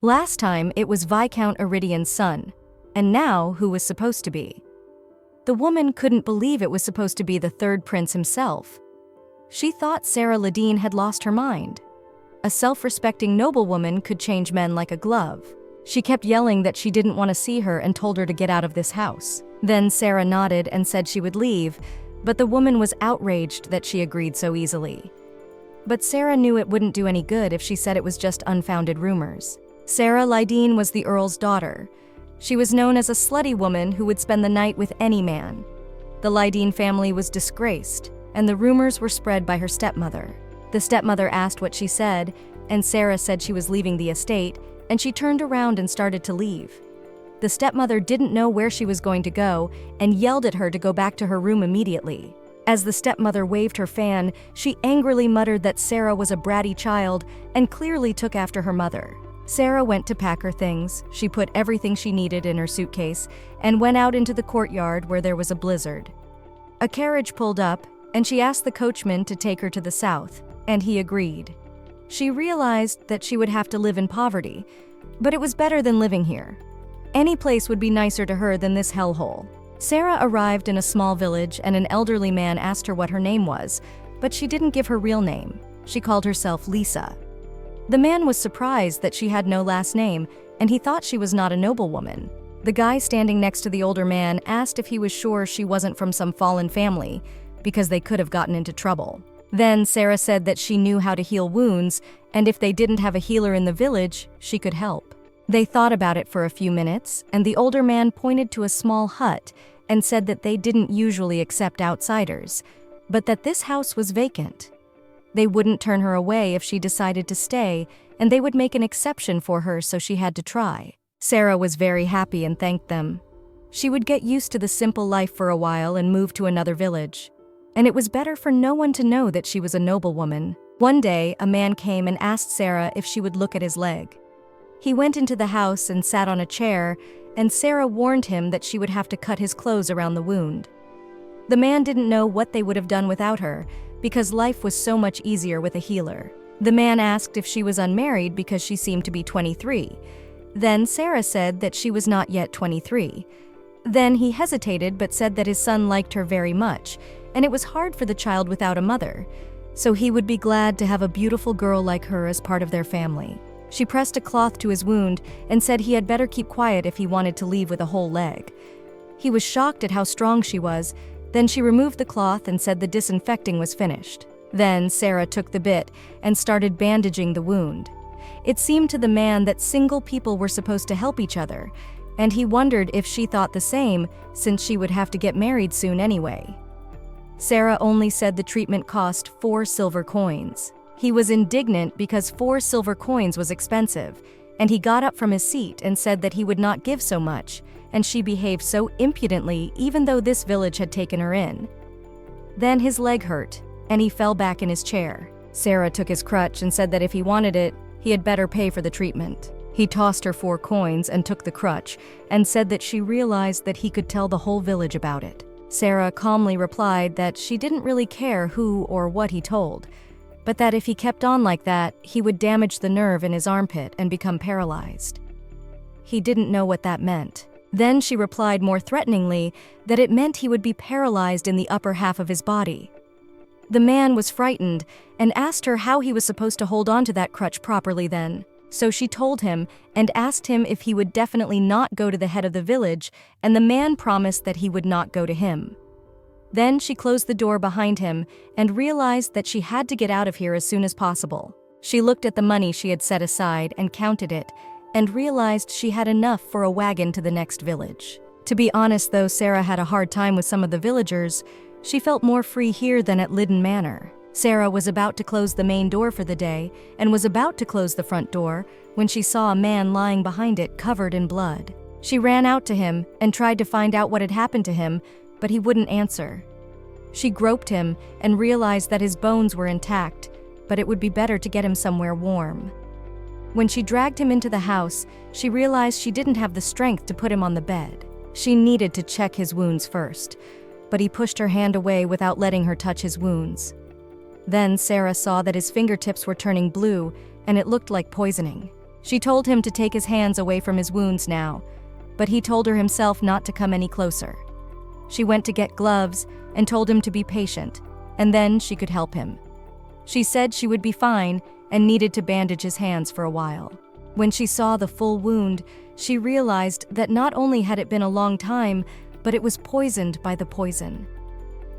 Last time it was Viscount Iridian's son, and now who was supposed to be? The woman couldn't believe it was supposed to be the third prince himself. She thought Sarah Ladine had lost her mind. A self-respecting noblewoman could change men like a glove. She kept yelling that she didn't want to see her and told her to get out of this house. Then Sarah nodded and said she would leave, but the woman was outraged that she agreed so easily. But Sarah knew it wouldn't do any good if she said it was just unfounded rumors. Sarah Ladine was the earl's daughter. She was known as a slutty woman who would spend the night with any man. The Ladine family was disgraced, and the rumors were spread by her stepmother. The stepmother asked what she said, and Sarah said she was leaving the estate, and she turned around and started to leave. The stepmother didn't know where she was going to go and yelled at her to go back to her room immediately. As the stepmother waved her fan, she angrily muttered that Sarah was a bratty child and clearly took after her mother. Sarah went to pack her things. She put everything she needed in her suitcase and went out into the courtyard where there was a blizzard. A carriage pulled up, and she asked the coachman to take her to the south, and he agreed. She realized that she would have to live in poverty, but it was better than living here. Any place would be nicer to her than this hellhole. Sarah arrived in a small village, and an elderly man asked her what her name was, but she didn't give her real name. She called herself Lisa. The man was surprised that she had no last name, and he thought she was not a noblewoman. The guy standing next to the older man asked if he was sure she wasn't from some fallen family, because they could have gotten into trouble. Then Sarah said that she knew how to heal wounds, and if they didn't have a healer in the village, she could help. They thought about it for a few minutes, and the older man pointed to a small hut and said that they didn't usually accept outsiders, but that this house was vacant. They wouldn't turn her away if she decided to stay, and they would make an exception for her, so she had to try. Sarah was very happy and thanked them. She would get used to the simple life for a while and move to another village. And it was better for no one to know that she was a noblewoman. One day, a man came and asked Sarah if she would look at his leg. He went into the house and sat on a chair, and Sarah warned him that she would have to cut his clothes around the wound. The man didn't know what they would have done without her, because life was so much easier with a healer. The man asked if she was unmarried because she seemed to be 23. Then Sarah said that she was not yet 23. Then he hesitated but said that his son liked her very much, and it was hard for the child without a mother, so he would be glad to have a beautiful girl like her as part of their family. She pressed a cloth to his wound and said he had better keep quiet if he wanted to leave with a whole leg. He was shocked at how strong she was. Then she removed the cloth and said the disinfecting was finished. Then Sarah took the bit and started bandaging the wound. It seemed to the man that single people were supposed to help each other, and he wondered if she thought the same, since she would have to get married soon anyway. Sarah only said the treatment cost 4 silver coins. He was indignant because 4 silver coins was expensive, and he got up from his seat and said that he would not give so much, and she behaved so impudently even though this village had taken her in. Then his leg hurt, and he fell back in his chair. Sarah took his crutch and said that if he wanted it, he had better pay for the treatment. He tossed her 4 coins and took the crutch, and said that she realized that he could tell the whole village about it. Sarah calmly replied that she didn't really care who or what he told, but that if he kept on like that, he would damage the nerve in his armpit and become paralyzed. He didn't know what that meant. Then she replied more threateningly that it meant he would be paralyzed in the upper half of his body. The man was frightened and asked her how he was supposed to hold on to that crutch properly then. So she told him and asked him if he would definitely not go to the head of the village, and the man promised that he would not go to him. Then she closed the door behind him and realized that she had to get out of here as soon as possible. She looked at the money she had set aside and counted it, and realized she had enough for a wagon to the next village. To be honest, though Sarah had a hard time with some of the villagers, she felt more free here than at Lyddon Manor. Sarah was about to close the main door for the day, and was about to close the front door, when she saw a man lying behind it covered in blood. She ran out to him and tried to find out what had happened to him, but he wouldn't answer. She groped him and realized that his bones were intact, but it would be better to get him somewhere warm. When she dragged him into the house, she realized she didn't have the strength to put him on the bed. She needed to check his wounds first, but he pushed her hand away without letting her touch his wounds. Then Sarah saw that his fingertips were turning blue, and it looked like poisoning. She told him to take his hands away from his wounds now, but he told her himself not to come any closer. She went to get gloves and told him to be patient, and then she could help him. She said she would be fine and needed to bandage his hands for a while. When she saw the full wound, she realized that not only had it been a long time, but it was poisoned by the poison.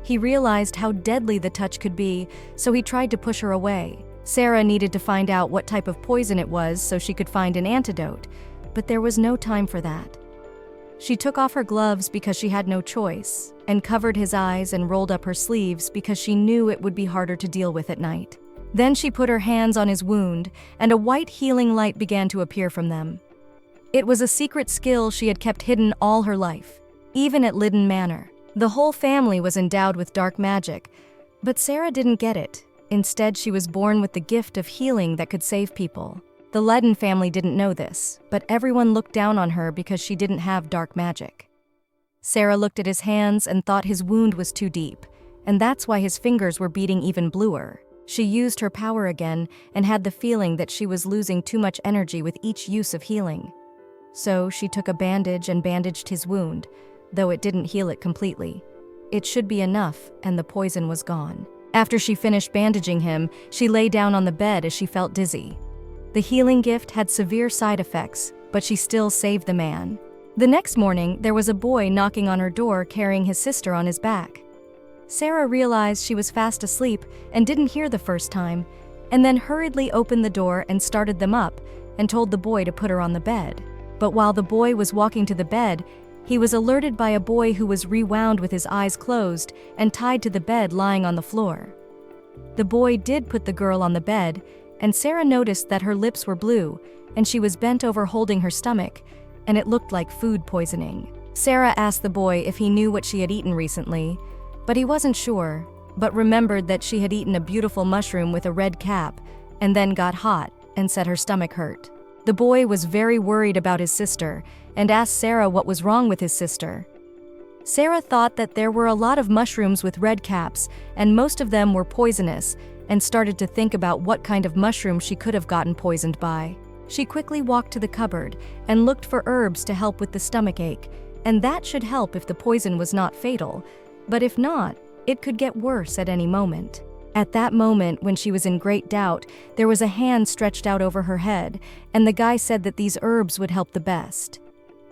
He realized how deadly the touch could be, so he tried to push her away. Sarah needed to find out what type of poison it was so she could find an antidote, but there was no time for that. She took off her gloves because she had no choice, and covered his eyes and rolled up her sleeves because she knew it would be harder to deal with at night. Then she put her hands on his wound, and a white healing light began to appear from them. It was a secret skill she had kept hidden all her life, even at Lidden Manor. The whole family was endowed with dark magic, but Sarah didn't get it. Instead, she was born with the gift of healing that could save people. The Lidden family didn't know this, but everyone looked down on her because she didn't have dark magic. Sarah looked at his hands and thought his wound was too deep, and that's why his fingers were beating even bluer. She used her power again and had the feeling that she was losing too much energy with each use of healing. So she took a bandage and bandaged his wound, though it didn't heal it completely. It should be enough, and the poison was gone. After she finished bandaging him, she lay down on the bed as she felt dizzy. The healing gift had severe side effects, but she still saved the man. The next morning, there was a boy knocking on her door carrying his sister on his back. Sarah realized she was fast asleep and didn't hear the first time, and then hurriedly opened the door and started them up and told the boy to put her on the bed. But while the boy was walking to the bed, he was alerted by a boy who was rewound with his eyes closed and tied to the bed lying on the floor. The boy did put the girl on the bed, and Sarah noticed that her lips were blue, and she was bent over holding her stomach, and it looked like food poisoning. Sarah asked the boy if he knew what she had eaten recently, but he wasn't sure, but remembered that she had eaten a beautiful mushroom with a red cap, and then got hot and said her stomach hurt. The boy was very worried about his sister and asked Sarah what was wrong with his sister. Sarah thought that there were a lot of mushrooms with red caps, and most of them were poisonous, and started to think about what kind of mushroom she could have gotten poisoned by. She quickly walked to the cupboard and looked for herbs to help with the stomachache, and that should help if the poison was not fatal, but if not, it could get worse at any moment. At that moment, when she was in great doubt, there was a hand stretched out over her head, and the guy said that these herbs would help the best.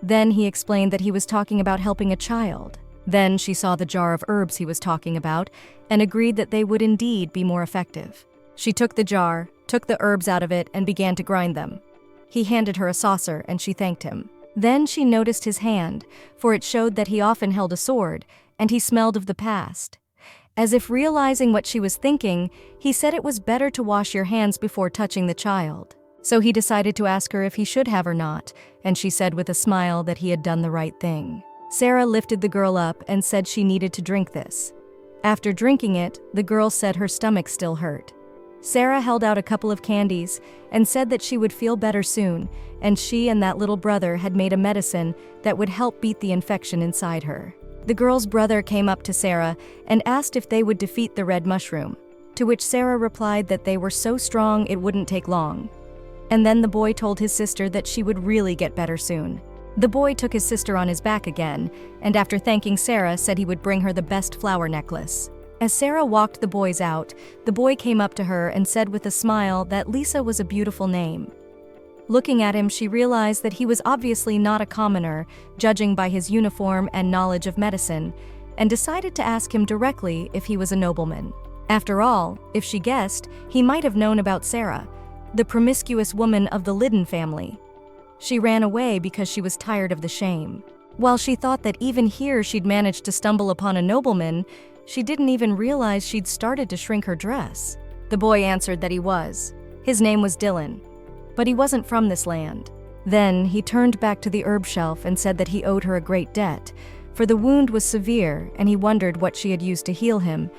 Then he explained that he was talking about helping a child. Then she saw the jar of herbs he was talking about and agreed that they would indeed be more effective. She took the jar, took the herbs out of it, and began to grind them. He handed her a saucer, and she thanked him. Then she noticed his hand, for it showed that he often held a sword, and he smelled of the past. As if realizing what she was thinking, he said it was better to wash your hands before touching the child. So he decided to ask her if he should have or not, and she said with a smile that he had done the right thing. Sarah lifted the girl up and said she needed to drink this. After drinking it, the girl said her stomach still hurt. Sarah held out a couple of candies and said that she would feel better soon, and she and that little brother had made a medicine that would help beat the infection inside her. The girl's brother came up to Sarah and asked if they would defeat the red mushroom, to which Sarah replied that they were so strong it wouldn't take long. And then the boy told his sister that she would really get better soon. The boy took his sister on his back again, and after thanking Sarah, said he would bring her the best flower necklace. As Sarah walked the boys out, the boy came up to her and said with a smile that Lisa was a beautiful name. Looking at him, she realized that he was obviously not a commoner, judging by his uniform and knowledge of medicine, and decided to ask him directly if he was a nobleman. After all, if she guessed, he might have known about Sarah, the promiscuous woman of the Lidden family. She ran away because she was tired of the shame. While she thought that even here she'd managed to stumble upon a nobleman, she didn't even realize she'd started to shrink her dress. The boy answered that he was. His name was Dylan, but he wasn't from this land. Then he turned back to the herb shelf and said that he owed her a great debt, for the wound was severe and he wondered what she had used to heal him,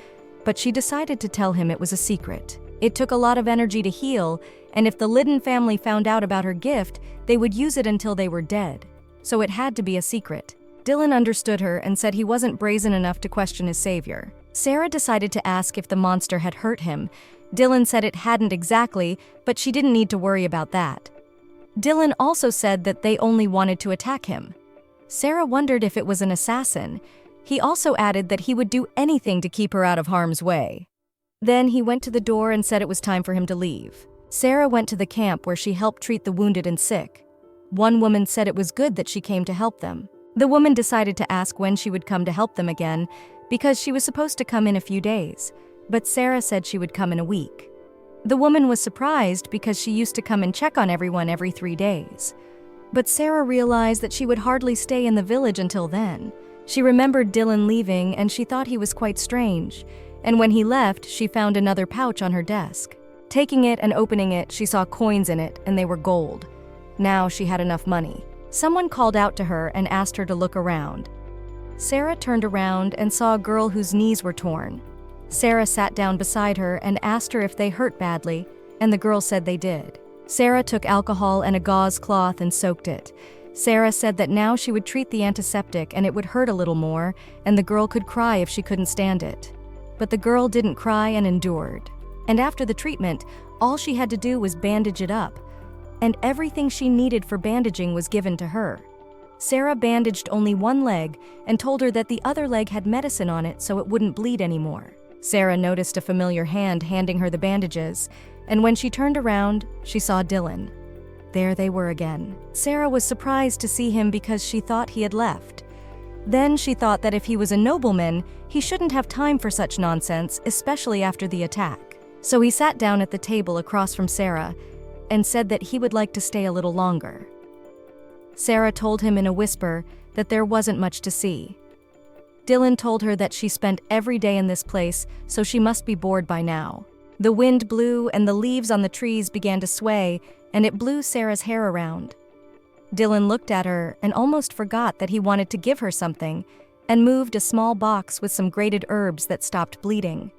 but she decided to tell him it was a secret. It took a lot of energy to heal, and if the Lidden family found out about her gift, they would use it until they were dead. So it had to be a secret. Dylan understood her and said he wasn't brazen enough to question his savior. Sarah decided to ask if the monster had hurt him. Dylan said it hadn't exactly, but she didn't need to worry about that. Dylan also said that they only wanted to attack him. Sarah wondered if it was an assassin. He also added that he would do anything to keep her out of harm's way. Then he went to the door and said it was time for him to leave. Sarah went to the camp where she helped treat the wounded and sick. One woman said it was good that she came to help them. The woman decided to ask when she would come to help them again, because she was supposed to come in a few days, but Sarah said she would come in a week. The woman was surprised because she used to come and check on everyone every 3 days. But Sarah realized that she would hardly stay in the village until then. She remembered Dylan leaving and she thought he was quite strange, and when he left, she found another pouch on her desk. Taking it and opening it, she saw coins in it, and they were gold. Now she had enough money. Someone called out to her and asked her to look around. Sarah turned around and saw a girl whose knees were torn. Sarah sat down beside her and asked her if they hurt badly, and the girl said they did. Sarah took alcohol and a gauze cloth and soaked it. Sarah said that now she would treat the antiseptic and it would hurt a little more, and the girl could cry if she couldn't stand it. But the girl didn't cry and endured. And after the treatment, all she had to do was bandage it up, and everything she needed for bandaging was given to her. Sarah bandaged only one leg and told her that the other leg had medicine on it so it wouldn't bleed anymore. Sarah noticed a familiar hand handing her the bandages, and when she turned around, she saw Dylan. There they were again. Sarah was surprised to see him because she thought he had left. Then she thought that if he was a nobleman, he shouldn't have time for such nonsense, especially after the attack. So he sat down at the table across from Sarah and said that he would like to stay a little longer. Sarah told him in a whisper that there wasn't much to see. Dylan told her that she spent every day in this place, so she must be bored by now. The wind blew and the leaves on the trees began to sway, and it blew Sarah's hair around. Dylan looked at her and almost forgot that he wanted to give her something, and moved a small box with some grated herbs that stopped bleeding.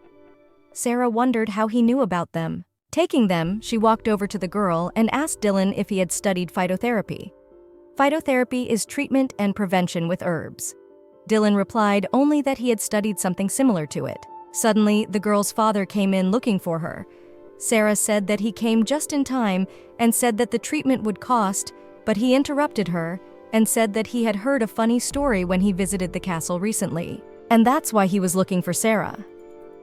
Sarah wondered how he knew about them. Taking them, she walked over to the girl and asked Dylan if he had studied phytotherapy. Phytotherapy is treatment and prevention with herbs. Dylan replied only that he had studied something similar to it. Suddenly, the girl's father came in looking for her. Sarah said that he came just in time and said that the treatment would cost, but he interrupted her and said that he had heard a funny story when he visited the castle recently, and that's why he was looking for Sarah.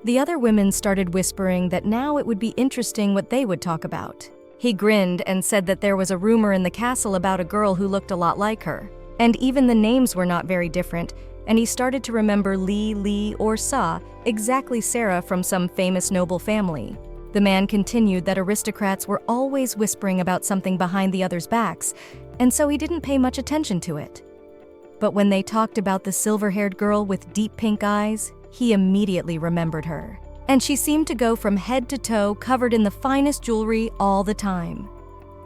The other women started whispering that now it would be interesting what they would talk about. He grinned and said that there was a rumor in the castle about a girl who looked a lot like her, and even the names were not very different, and he started to remember Lee, or Sa, exactly Sarah from some famous noble family. The man continued that aristocrats were always whispering about something behind the others' backs, and so he didn't pay much attention to it. But when they talked about the silver-haired girl with deep pink eyes, he immediately remembered her. And she seemed to go from head to toe covered in the finest jewelry all the time.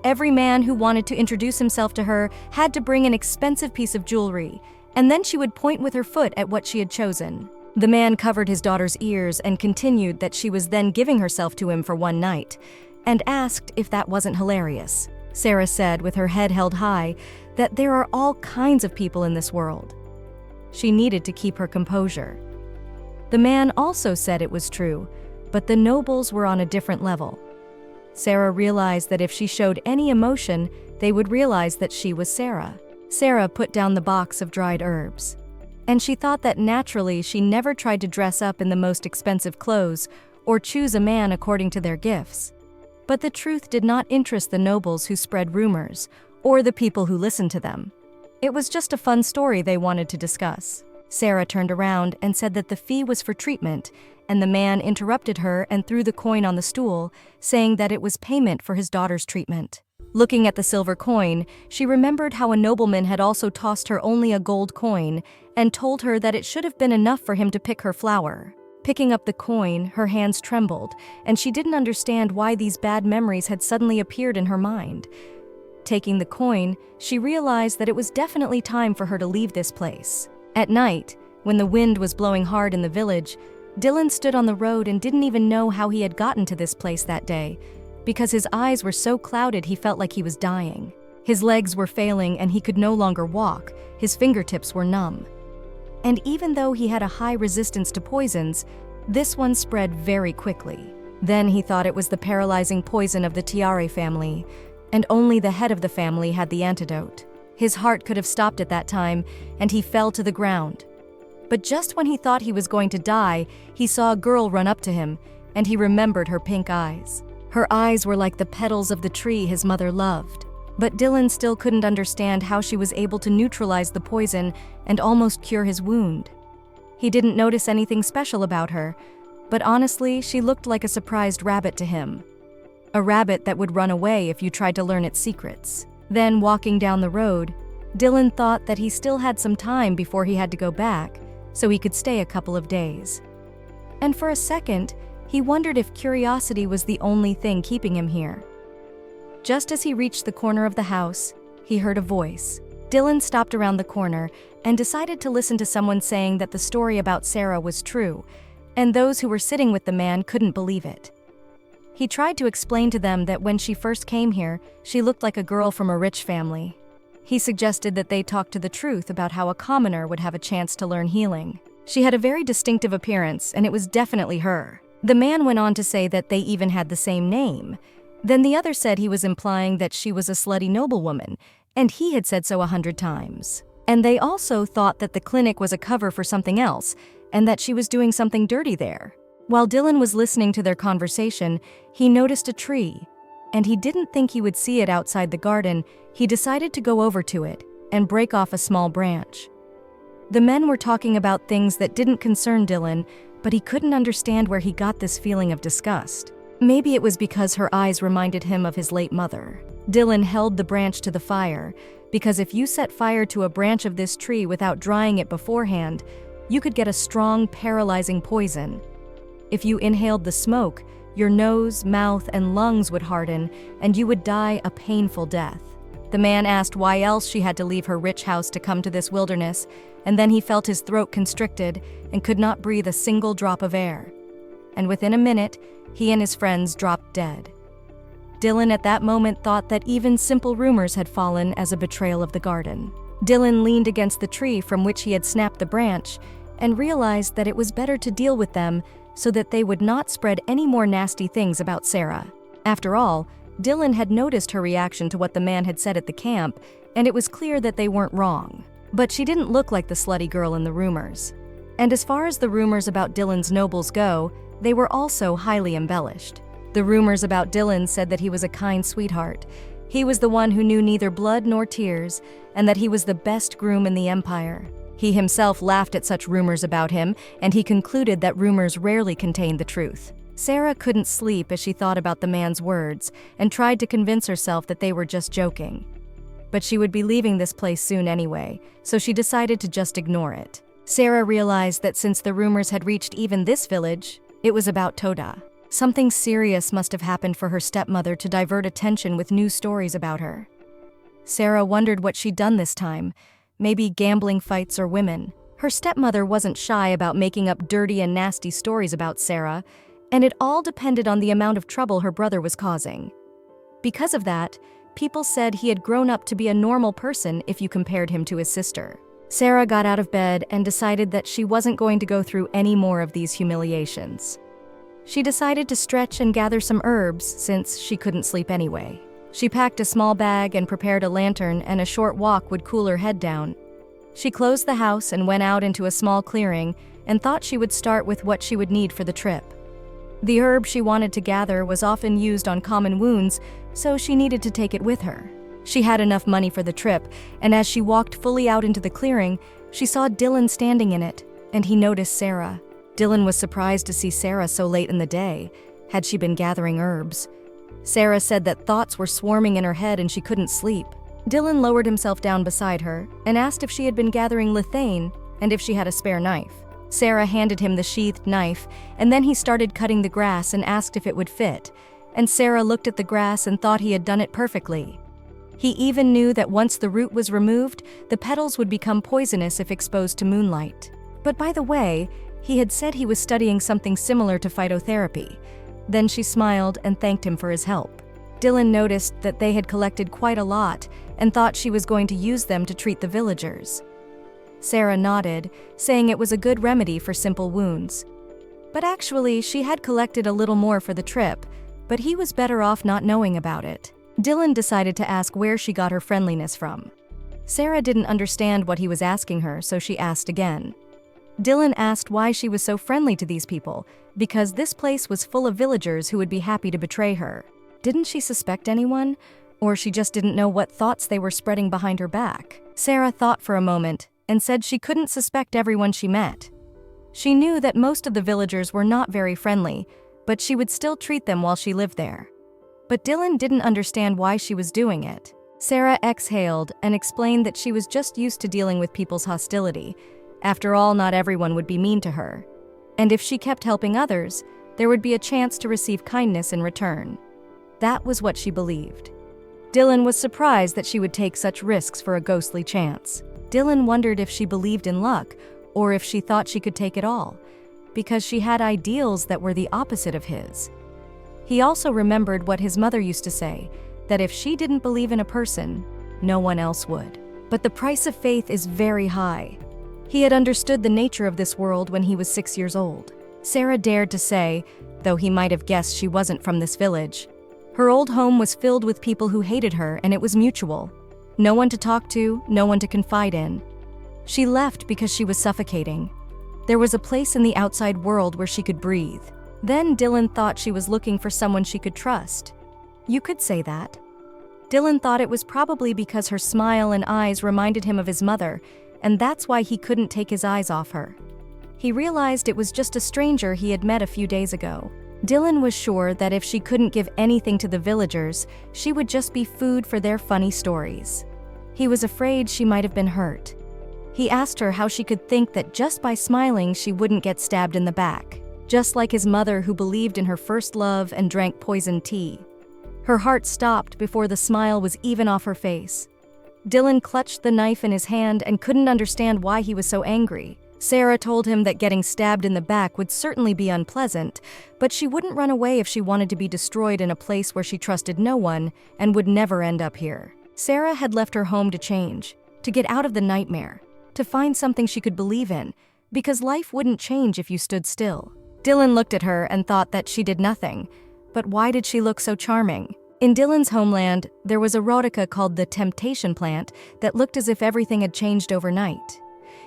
Every man who wanted to introduce himself to her had to bring an expensive piece of jewelry, and then she would point with her foot at what she had chosen. The man covered his daughter's ears and continued that she was then giving herself to him for one night, and asked if that wasn't hilarious. Sarah said, with her head held high, that there are all kinds of people in this world. She needed to keep her composure. The man also said it was true, but the nobles were on a different level. Sarah realized that if she showed any emotion, they would realize that she was Sarah. Sarah put down the box of dried herbs, and she thought that naturally she never tried to dress up in the most expensive clothes or choose a man according to their gifts. But the truth did not interest the nobles who spread rumors, or the people who listened to them. It was just a fun story they wanted to discuss. Sarah turned around and said that the fee was for treatment, and the man interrupted her and threw the coin on the stool, saying that it was payment for his daughter's treatment. Looking at the silver coin, she remembered how a nobleman had also tossed her only a gold coin and told her that it should have been enough for him to pick her flower. Picking up the coin, her hands trembled, and she didn't understand why these bad memories had suddenly appeared in her mind. Taking the coin, she realized that it was definitely time for her to leave this place. At night, when the wind was blowing hard in the village, Dylan stood on the road and didn't even know how he had gotten to this place that day, because his eyes were so clouded he felt like he was dying. His legs were failing and he could no longer walk, his fingertips were numb. And even though he had a high resistance to poisons, this one spread very quickly. Then he thought it was the paralyzing poison of the Tiare family, and only the head of the family had the antidote. His heart could have stopped at that time, and he fell to the ground. But just when he thought he was going to die, he saw a girl run up to him, and he remembered her pink eyes. Her eyes were like the petals of the tree his mother loved. But Dylan still couldn't understand how she was able to neutralize the poison and almost cure his wound. He didn't notice anything special about her, but honestly, she looked like a surprised rabbit to him. A rabbit that would run away if you tried to learn its secrets. Then, walking down the road, Dylan thought that he still had some time before he had to go back, so he could stay a couple of days. And for a second, he wondered if curiosity was the only thing keeping him here. Just as he reached the corner of the house, he heard a voice. Dylan stopped around the corner and decided to listen to someone saying that the story about Sarah was true, and those who were sitting with the man couldn't believe it. He tried to explain to them that when she first came here, she looked like a girl from a rich family. He suggested that they talk to the truth about how a commoner would have a chance to learn healing. She had a very distinctive appearance, and it was definitely her. The man went on to say that they even had the same name. Then the other said he was implying that she was a slutty noblewoman, and he had said so 100 times. And they also thought that the clinic was a cover for something else, and that she was doing something dirty there. While Dylan was listening to their conversation, he noticed a tree, and he didn't think he would see it outside the garden. He decided to go over to it and break off a small branch. The men were talking about things that didn't concern Dylan, but he couldn't understand where he got this feeling of disgust. Maybe it was because her eyes reminded him of his late mother. Dylan held the branch to the fire, because if you set fire to a branch of this tree without drying it beforehand, you could get a strong, paralyzing poison. If you inhaled the smoke, your nose, mouth, and lungs would harden, and you would die a painful death. The man asked why else she had to leave her rich house to come to this wilderness, and then he felt his throat constricted and could not breathe a single drop of air. And within a minute, he and his friends dropped dead. Dylan at that moment thought that even simple rumors had fallen as a betrayal of the garden. Dylan leaned against the tree from which he had snapped the branch and realized that it was better to deal with them so that they would not spread any more nasty things about Sarah. After all, Dylan had noticed her reaction to what the man had said at the camp, and it was clear that they weren't wrong. But she didn't look like the slutty girl in the rumors. And as far as the rumors about Dylan's nobles go, they were also highly embellished. The rumors about Dylan said that he was a kind sweetheart. He was the one who knew neither blood nor tears, and that he was the best groom in the empire. He himself laughed at such rumors about him, and he concluded that rumors rarely contained the truth. Sarah couldn't sleep as she thought about the man's words, and tried to convince herself that they were just joking. But she would be leaving this place soon anyway, so she decided to just ignore it. Sarah realized that since the rumors had reached even this village, it was about Toda. Something serious must have happened for her stepmother to divert attention with new stories about her. Sarah wondered what she'd done this time, maybe gambling fights or women. Her stepmother wasn't shy about making up dirty and nasty stories about Sarah, and it all depended on the amount of trouble her brother was causing. Because of that, people said he had grown up to be a normal person if you compared him to his sister. Sarah got out of bed and decided that she wasn't going to go through any more of these humiliations. She decided to stretch and gather some herbs since she couldn't sleep anyway. She packed a small bag and prepared a lantern, and a short walk would cool her head down. She closed the house and went out into a small clearing and thought she would start with what she would need for the trip. The herb she wanted to gather was often used on common wounds, so she needed to take it with her. She had enough money for the trip, and as she walked fully out into the clearing, she saw Dylan standing in it, and he noticed Sarah. Dylan was surprised to see Sarah so late in the day. Had she been gathering herbs? Sarah said that thoughts were swarming in her head and she couldn't sleep. Dylan lowered himself down beside her and asked if she had been gathering lithane and if she had a spare knife. Sarah handed him the sheathed knife, and then he started cutting the grass and asked if it would fit, and Sarah looked at the grass and thought he had done it perfectly. He even knew that once the root was removed, the petals would become poisonous if exposed to moonlight. But by the way, he had said he was studying something similar to phytotherapy. Then she smiled and thanked him for his help. Dylan noticed that they had collected quite a lot and thought she was going to use them to treat the villagers. Sarah nodded, saying it was a good remedy for simple wounds. But actually, she had collected a little more for the trip, but he was better off not knowing about it. Dylan decided to ask where she got her friendliness from. Sarah didn't understand what he was asking her, so she asked again. Dylan asked why she was so friendly to these people, because this place was full of villagers who would be happy to betray her. Didn't she suspect anyone? Or she just didn't know what thoughts they were spreading behind her back? Sarah thought for a moment and said she couldn't suspect everyone she met. She knew that most of the villagers were not very friendly, but she would still treat them while she lived there. But Dylan didn't understand why she was doing it. Sarah exhaled and explained that she was just used to dealing with people's hostility. After all, not everyone would be mean to her. And if she kept helping others, there would be a chance to receive kindness in return. That was what she believed. Dylan was surprised that she would take such risks for a ghostly chance. Dylan wondered if she believed in luck, or if she thought she could take it all, because she had ideals that were the opposite of his. He also remembered what his mother used to say, that if she didn't believe in a person, no one else would. But the price of faith is very high. He had understood the nature of this world when he was 6 years old. Sarah dared to say, though he might have guessed she wasn't from this village. Her old home was filled with people who hated her, and it was mutual. No one to talk to, no one to confide in. She left because she was suffocating. There was a place in the outside world where she could breathe. Then Dylan thought she was looking for someone she could trust. You could say that. Dylan thought it was probably because her smile and eyes reminded him of his mother, and that's why he couldn't take his eyes off her. He realized it was just a stranger he had met a few days ago. Dylan was sure that if she couldn't give anything to the villagers, she would just be food for their funny stories. He was afraid she might have been hurt. He asked her how she could think that just by smiling she wouldn't get stabbed in the back, just like his mother who believed in her first love and drank poisoned tea. Her heart stopped before the smile was even off her face. Dylan clutched the knife in his hand and couldn't understand why he was so angry. Sarah told him that getting stabbed in the back would certainly be unpleasant, but she wouldn't run away if she wanted to be destroyed in a place where she trusted no one and would never end up here. Sarah had left her home to change, to get out of the nightmare, to find something she could believe in, because life wouldn't change if you stood still. Dylan looked at her and thought that she did nothing, but why did she look so charming? In Dylan's homeland, there was a erotica called the Temptation Plant that looked as if everything had changed overnight.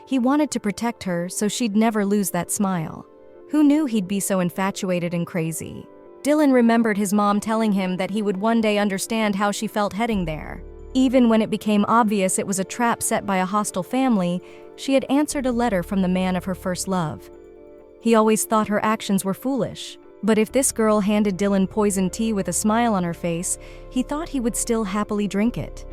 He wanted to protect her so she'd never lose that smile. Who knew he'd be so infatuated and crazy? Dylan remembered his mom telling him that he would one day understand how she felt heading there. Even when it became obvious it was a trap set by a hostile family, she had answered a letter from the man of her first love. He always thought her actions were foolish, but if this girl handed Dylan poisoned tea with a smile on her face, he thought he would still happily drink it.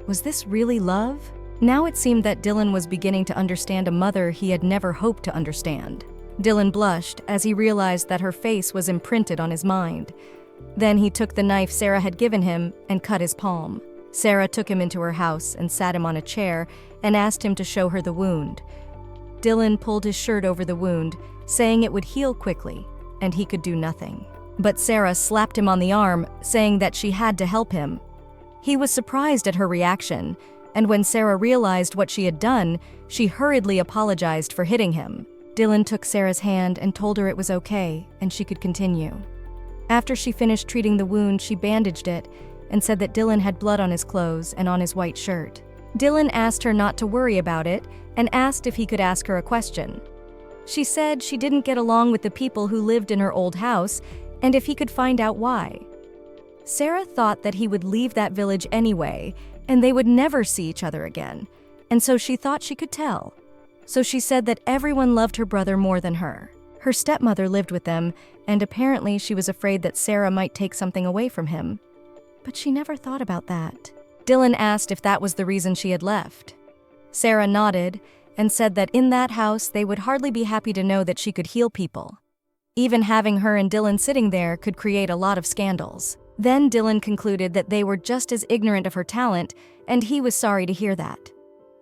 Was this really love? Now it seemed that Dylan was beginning to understand a mother he had never hoped to understand. Dylan blushed as he realized that her face was imprinted on his mind. Then he took the knife Sarah had given him and cut his palm. Sarah took him into her house and sat him on a chair and asked him to show her the wound. Dylan pulled his shirt over the wound, saying it would heal quickly, and he could do nothing. But Sarah slapped him on the arm, saying that she had to help him. He was surprised at her reaction, and when Sarah realized what she had done, she hurriedly apologized for hitting him. Dylan took Sarah's hand and told her it was okay, and she could continue. After she finished treating the wound, she bandaged it and said that Dylan had blood on his clothes and on his white shirt. Dylan asked her not to worry about it and asked if he could ask her a question. She said she didn't get along with the people who lived in her old house, and if he could find out why. Sarah thought that he would leave that village anyway, and they would never see each other again, and so she thought she could tell. So she said that everyone loved her brother more than her. Her stepmother lived with them, and apparently she was afraid that Sarah might take something away from him. But she never thought about that. Dylan asked if that was the reason she had left. Sarah nodded and said that in that house they would hardly be happy to know that she could heal people. Even having her and Dylan sitting there could create a lot of scandals. Then Dylan concluded that they were just as ignorant of her talent, and he was sorry to hear that.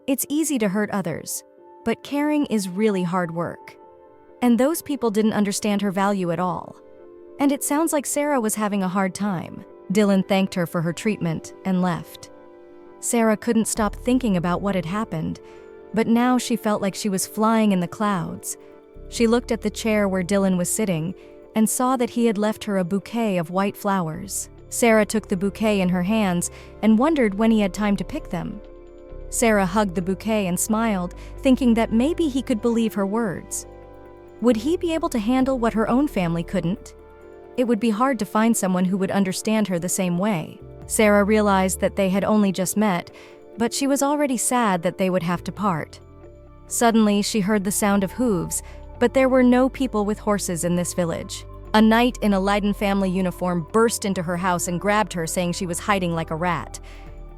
It's easy to hurt others, but caring is really hard work. And those people didn't understand her value at all. And it sounds like Sarah was having a hard time. Dylan thanked her for her treatment and left. Sarah couldn't stop thinking about what had happened, but now she felt like she was flying in the clouds. She looked at the chair where Dylan was sitting and saw that he had left her a bouquet of white flowers. Sarah took the bouquet in her hands and wondered when he had time to pick them. Sarah hugged the bouquet and smiled, thinking that maybe he could believe her words. Would he be able to handle what her own family couldn't? It would be hard to find someone who would understand her the same way. Sarah realized that they had only just met, but she was already sad that they would have to part. Suddenly, she heard the sound of hooves, but there were no people with horses in this village. A knight in a Leiden family uniform burst into her house and grabbed her, saying she was hiding like a rat.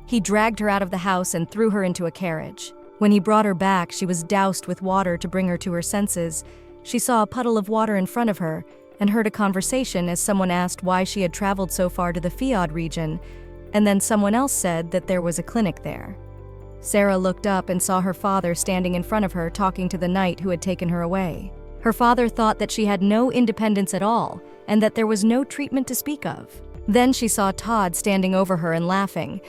He dragged her out of the house and threw her into a carriage. When he brought her back, she was doused with water to bring her to her senses. She saw a puddle of water in front of her and heard a conversation as someone asked why she had traveled so far to the Fjord region, and then someone else said that there was a clinic there. Sarah looked up and saw her father standing in front of her talking to the knight who had taken her away. Her father thought that she had no independence at all and that there was no treatment to speak of. Then she saw Todd standing over her and laughing.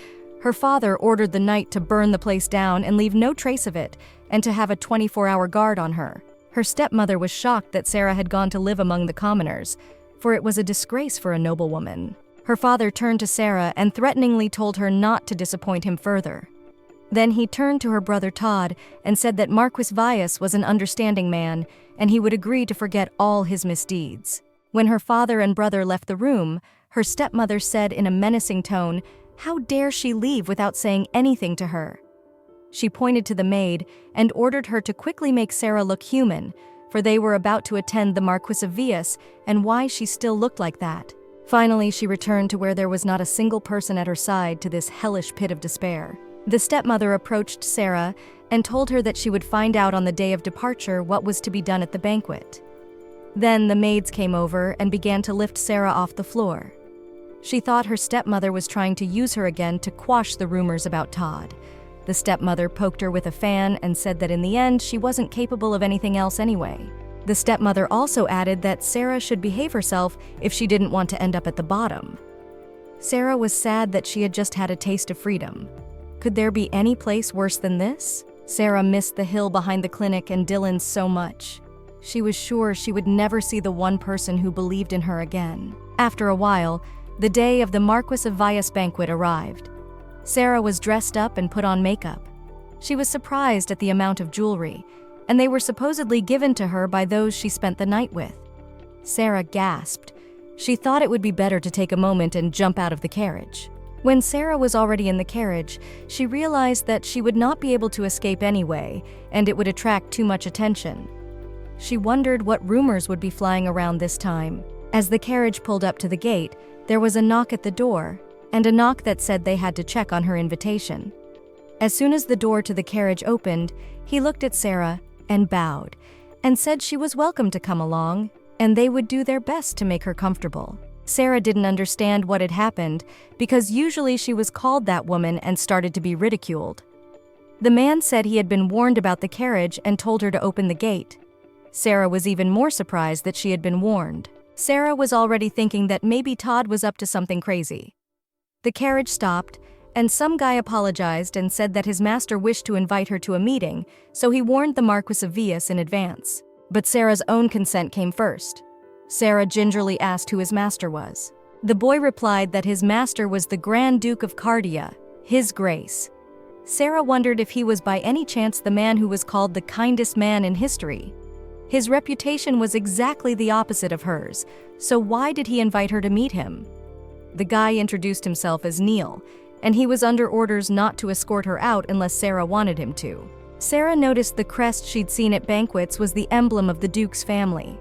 Her father ordered the knight to burn the place down and leave no trace of it, and to have a 24-hour guard on her. Her stepmother was shocked that Sarah had gone to live among the commoners, for it was a disgrace for a noblewoman. Her father turned to Sarah and threateningly told her not to disappoint him further. Then he turned to her brother Todd and said that Marquis Vias was an understanding man, and he would agree to forget all his misdeeds. When her father and brother left the room, her stepmother said in a menacing tone, "How dare she leave without saying anything to her?" She pointed to the maid and ordered her to quickly make Sarah look human, for they were about to attend the Marquis of Vias, and why she still looked like that. Finally, she returned to where there was not a single person at her side, to this hellish pit of despair. The stepmother approached Sarah and told her that she would find out on the day of departure what was to be done at the banquet. Then the maids came over and began to lift Sarah off the floor. She thought her stepmother was trying to use her again to quash the rumors about Todd. The stepmother poked her with a fan and said that in the end she wasn't capable of anything else anyway. The stepmother also added that Sarah should behave herself if she didn't want to end up at the bottom. Sarah was sad that she had just had a taste of freedom. Could there be any place worse than this? Sarah missed the hill behind the clinic and Dylan so much. She was sure she would never see the one person who believed in her again. After a while, the day of the Marquis of Vias banquet arrived. Sarah was dressed up and put on makeup. She was surprised at the amount of jewelry, and they were supposedly given to her by those she spent the night with. Sarah gasped. She thought it would be better to take a moment and jump out of the carriage. When Sarah was already in the carriage, she realized that she would not be able to escape anyway, and it would attract too much attention. She wondered what rumors would be flying around this time. As the carriage pulled up to the gate, there was a knock at the door, and a knock that said they had to check on her invitation. As soon as the door to the carriage opened, he looked at Sarah and bowed, and said she was welcome to come along, and they would do their best to make her comfortable. Sarah didn't understand what had happened, because usually she was called that woman and started to be ridiculed. The man said he had been warned about the carriage and told her to open the gate. Sarah was even more surprised that she had been warned. Sarah was already thinking that maybe Todd was up to something crazy. The carriage stopped, and some guy apologized and said that his master wished to invite her to a meeting, so he warned the Marquis of Vias in advance. But Sarah's own consent came first. Sarah gingerly asked who his master was. The boy replied that his master was the Grand Duke of Cardia, His Grace. Sarah wondered if he was by any chance the man who was called the kindest man in history. His reputation was exactly the opposite of hers, so why did he invite her to meet him? The guy introduced himself as Neil, and he was under orders not to escort her out unless Sarah wanted him to. Sarah noticed the crest she'd seen at banquets was the emblem of the Duke's family.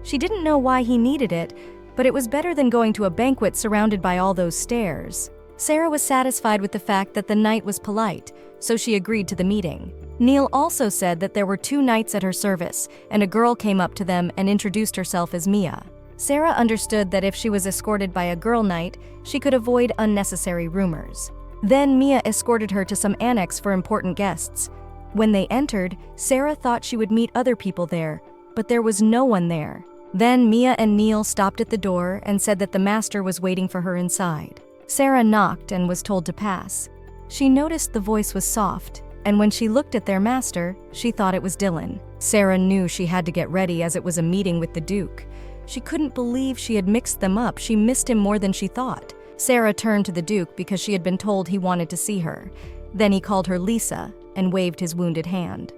She didn't know why he needed it, but it was better than going to a banquet surrounded by all those stairs. Sarah was satisfied with the fact that the knight was polite, so she agreed to the meeting. Neil also said that there were 2 knights at her service, and a girl came up to them and introduced herself as Mia. Sarah understood that if she was escorted by a girl knight, she could avoid unnecessary rumors. Then Mia escorted her to some annex for important guests. When they entered, Sarah thought she would meet other people there, but there was no one there. Then Mia and Neil stopped at the door and said that the master was waiting for her inside. Sarah knocked and was told to pass. She noticed the voice was soft, and when she looked at their master, she thought it was Dylan. Sarah knew she had to get ready as it was a meeting with the Duke. She couldn't believe she had mixed them up. She missed him more than she thought. Sarah turned to the Duke because she had been told he wanted to see her. Then he called her Lisa and waved his wounded hand.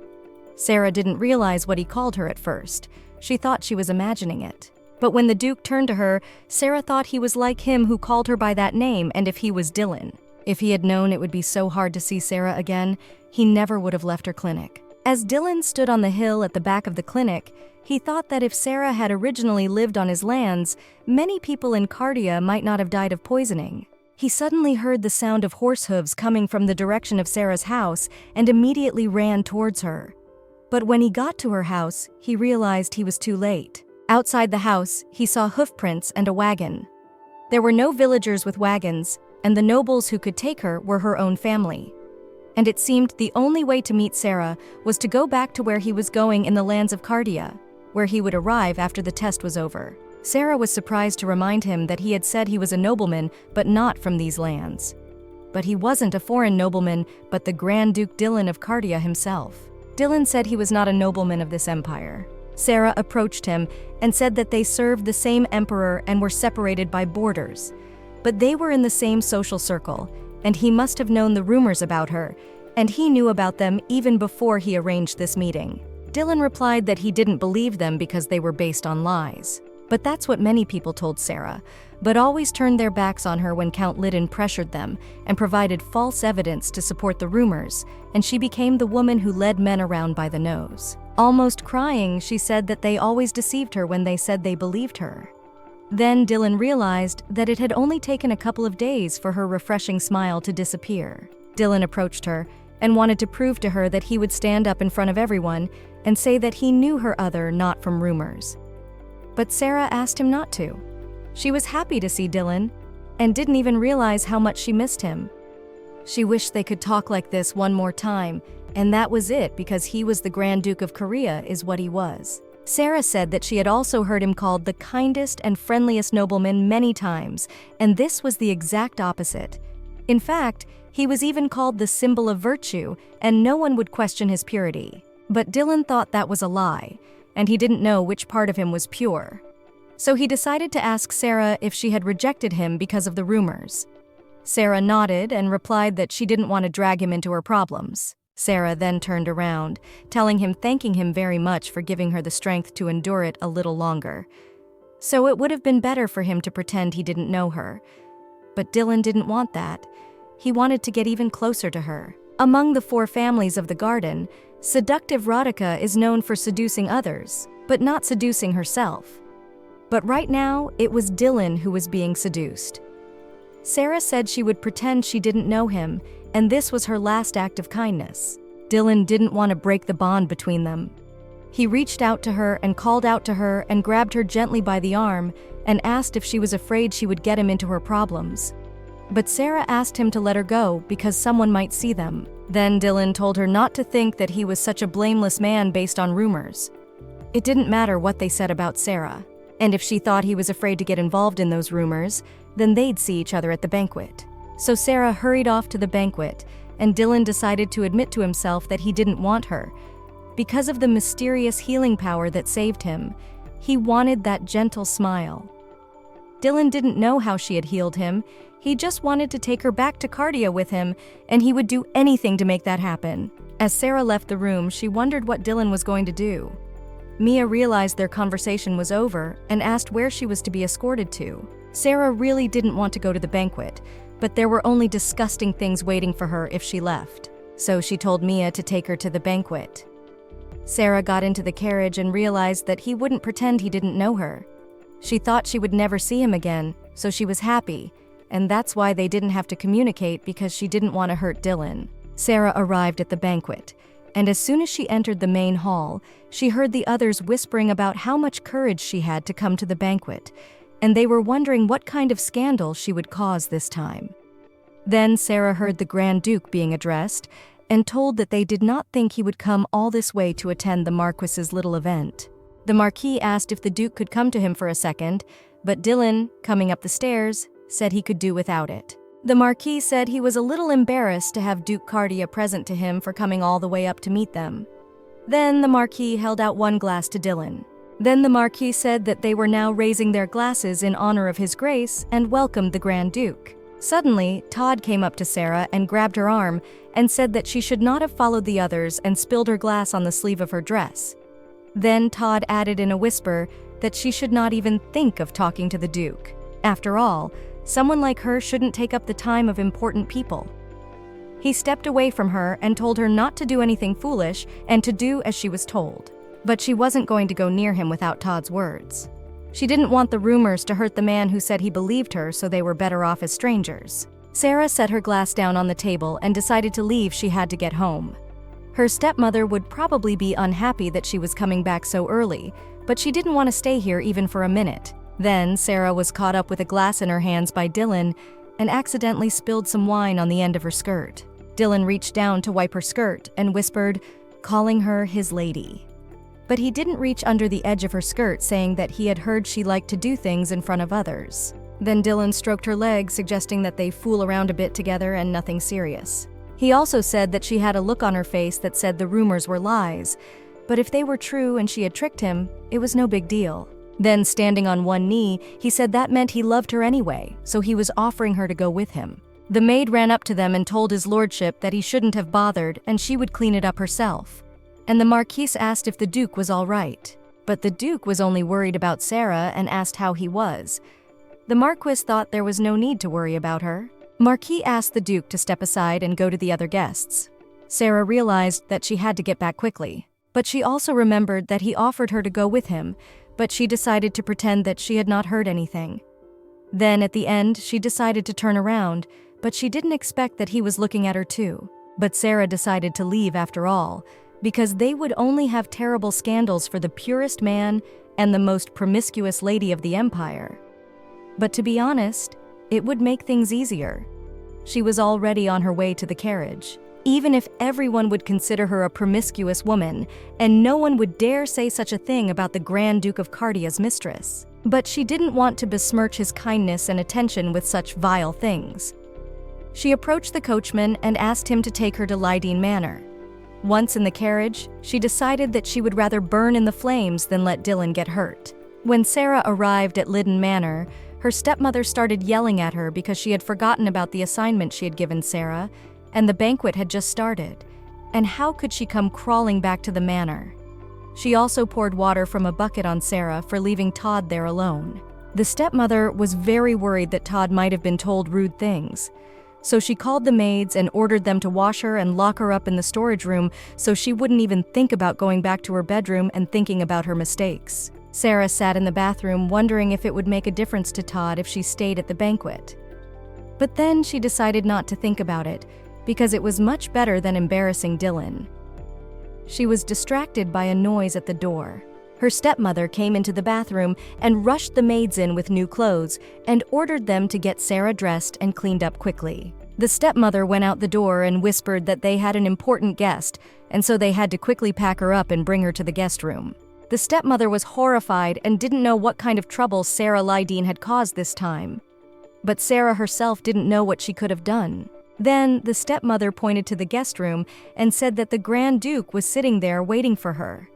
Sarah didn't realize what he called her at first. She thought she was imagining it. But when the Duke turned to her, Sarah thought he was like him who called her by that name, and if he was Dylan. If he had known it would be so hard to see Sarah again, he never would have left her clinic. As Dylan stood on the hill at the back of the clinic, he thought that if Sarah had originally lived on his lands, many people in Cardia might not have died of poisoning. He suddenly heard the sound of horse hooves coming from the direction of Sarah's house and immediately ran towards her. But when he got to her house, he realized he was too late. Outside the house, he saw hoofprints and a wagon. There were no villagers with wagons, and the nobles who could take her were her own family. And it seemed the only way to meet Sarah was to go back to where he was going in the lands of Cardia, where he would arrive after the test was over. Sarah was surprised to remind him that he had said he was a nobleman, but not from these lands. But he wasn't a foreign nobleman, but the Grand Duke Dylan of Cardia himself. Dylan said he was not a nobleman of this empire. Sarah approached him and said that they served the same emperor and were separated by borders. But they were in the same social circle, and he must have known the rumors about her, and he knew about them even before he arranged this meeting. Dylan replied that he didn't believe them because they were based on lies. But that's what many people told Sarah, but always turned their backs on her when Count Lidin pressured them and provided false evidence to support the rumors, and she became the woman who led men around by the nose. Almost crying, she said that they always deceived her when they said they believed her. Then Dylan realized that it had only taken a couple of days for her refreshing smile to disappear. Dylan approached her and wanted to prove to her that he would stand up in front of everyone and say that he knew her other not from rumors. But Sarah asked him not to. She was happy to see Dylan and didn't even realize how much she missed him. She wished they could talk like this one more time, and that was it because he was the Grand Duke of Korea is what he was. Sarah said that she had also heard him called the kindest and friendliest nobleman many times, and this was the exact opposite. In fact, he was even called the symbol of virtue, and no one would question his purity. But Dylan thought that was a lie, and he didn't know which part of him was pure. So he decided to ask Sarah if she had rejected him because of the rumors. Sarah nodded and replied that she didn't want to drag him into her problems. Sarah then turned around, thanking him very much for giving her the strength to endure it a little longer. So it would have been better for him to pretend he didn't know her. But Dylan didn't want that. He wanted to get even closer to her. Among the 4 families of the garden, seductive Radhika is known for seducing others, but not seducing herself. But right now, it was Dylan who was being seduced. Sarah said she would pretend she didn't know him, and this was her last act of kindness. Dylan didn't want to break the bond between them. He reached out to her and called out to her and grabbed her gently by the arm and asked if she was afraid she would get him into her problems. But Sarah asked him to let her go because someone might see them. Then Dylan told her not to think that he was such a blameless man based on rumors. It didn't matter what they said about Sarah, and if she thought he was afraid to get involved in those rumors, then they'd see each other at the banquet. So Sarah hurried off to the banquet, and Dylan decided to admit to himself that he didn't want her. Because of the mysterious healing power that saved him, he wanted that gentle smile. Dylan didn't know how she had healed him. He just wanted to take her back to Cardia with him, and he would do anything to make that happen. As Sarah left the room, she wondered what Dylan was going to do. Mia realized their conversation was over and asked where she was to be escorted to. Sarah really didn't want to go to the banquet, but there were only disgusting things waiting for her if she left. So she told Mia to take her to the banquet. Sarah got into the carriage and realized that he wouldn't pretend he didn't know her. She thought she would never see him again, so she was happy, and that's why they didn't have to communicate because she didn't want to hurt Dylan. Sarah arrived at the banquet, and as soon as she entered the main hall, she heard the others whispering about how much courage she had to come to the banquet, and they were wondering what kind of scandal she would cause this time. Then Sarah heard the Grand Duke being addressed and told that they did not think he would come all this way to attend the Marquis's little event. The Marquis asked if the Duke could come to him for a second, but Dylan, coming up the stairs, said he could do without it. The Marquis said he was a little embarrassed to have Duke Cardia present to him for coming all the way up to meet them. Then the Marquis held out one glass to Dylan. Then the Marquis said that they were now raising their glasses in honor of His Grace and welcomed the Grand Duke. Suddenly, Todd came up to Sarah and grabbed her arm and said that she should not have followed the others and spilled her glass on the sleeve of her dress. Then Todd added in a whisper that she should not even think of talking to the Duke. After all, someone like her shouldn't take up the time of important people. He stepped away from her and told her not to do anything foolish and to do as she was told. But she wasn't going to go near him without Todd's words. She didn't want the rumors to hurt the man who said he believed her, so they were better off as strangers. Sarah set her glass down on the table and decided to leave. She had to get home. Her stepmother would probably be unhappy that she was coming back so early, but she didn't want to stay here even for a minute. Then Sarah was caught up with a glass in her hands by Dylan and accidentally spilled some wine on the end of her skirt. Dylan reached down to wipe her skirt and whispered, calling her his lady. But he didn't reach under the edge of her skirt, saying that he had heard she liked to do things in front of others. Then Dylan stroked her leg, suggesting that they fool around a bit together and nothing serious. He also said that she had a look on her face that said the rumors were lies, but if they were true and she had tricked him, it was no big deal. Then, standing on one knee, he said that meant he loved her anyway, so he was offering her to go with him. The maid ran up to them and told his lordship that he shouldn't have bothered and she would clean it up herself. And the Marquise asked if the Duke was all right. But the Duke was only worried about Sarah and asked how he was. The Marquis thought there was no need to worry about her. Marquis asked the Duke to step aside and go to the other guests. Sarah realized that she had to get back quickly. But she also remembered that he offered her to go with him, but she decided to pretend that she had not heard anything. Then at the end, she decided to turn around, but she didn't expect that he was looking at her too. But Sarah decided to leave after all, because they would only have terrible scandals for the purest man and the most promiscuous lady of the empire. But to be honest, it would make things easier. She was already on her way to the carriage. Even if everyone would consider her a promiscuous woman, and no one would dare say such a thing about the Grand Duke of Cardia's mistress. But she didn't want to besmirch his kindness and attention with such vile things. She approached the coachman and asked him to take her to Lydene Manor. Once in the carriage, she decided that she would rather burn in the flames than let Dylan get hurt. When Sarah arrived at Lydene Manor, her stepmother started yelling at her because she had forgotten about the assignment she had given Sarah, and the banquet had just started. And how could she come crawling back to the manor? She also poured water from a bucket on Sarah for leaving Todd there alone. The stepmother was very worried that Todd might have been told rude things. So she called the maids and ordered them to wash her and lock her up in the storage room so she wouldn't even think about going back to her bedroom and thinking about her mistakes. Sarah sat in the bathroom wondering if it would make a difference to Todd if she stayed at the banquet. But then she decided not to think about it, because it was much better than embarrassing Dylan. She was distracted by a noise at the door. Her stepmother came into the bathroom and rushed the maids in with new clothes and ordered them to get Sarah dressed and cleaned up quickly. The stepmother went out the door and whispered that they had an important guest, and so they had to quickly pack her up and bring her to the guest room. The stepmother was horrified and didn't know what kind of trouble Sarah Lydene had caused this time. But Sarah herself didn't know what she could have done. Then the stepmother pointed to the guest room and said that the Grand Duke was sitting there waiting for her.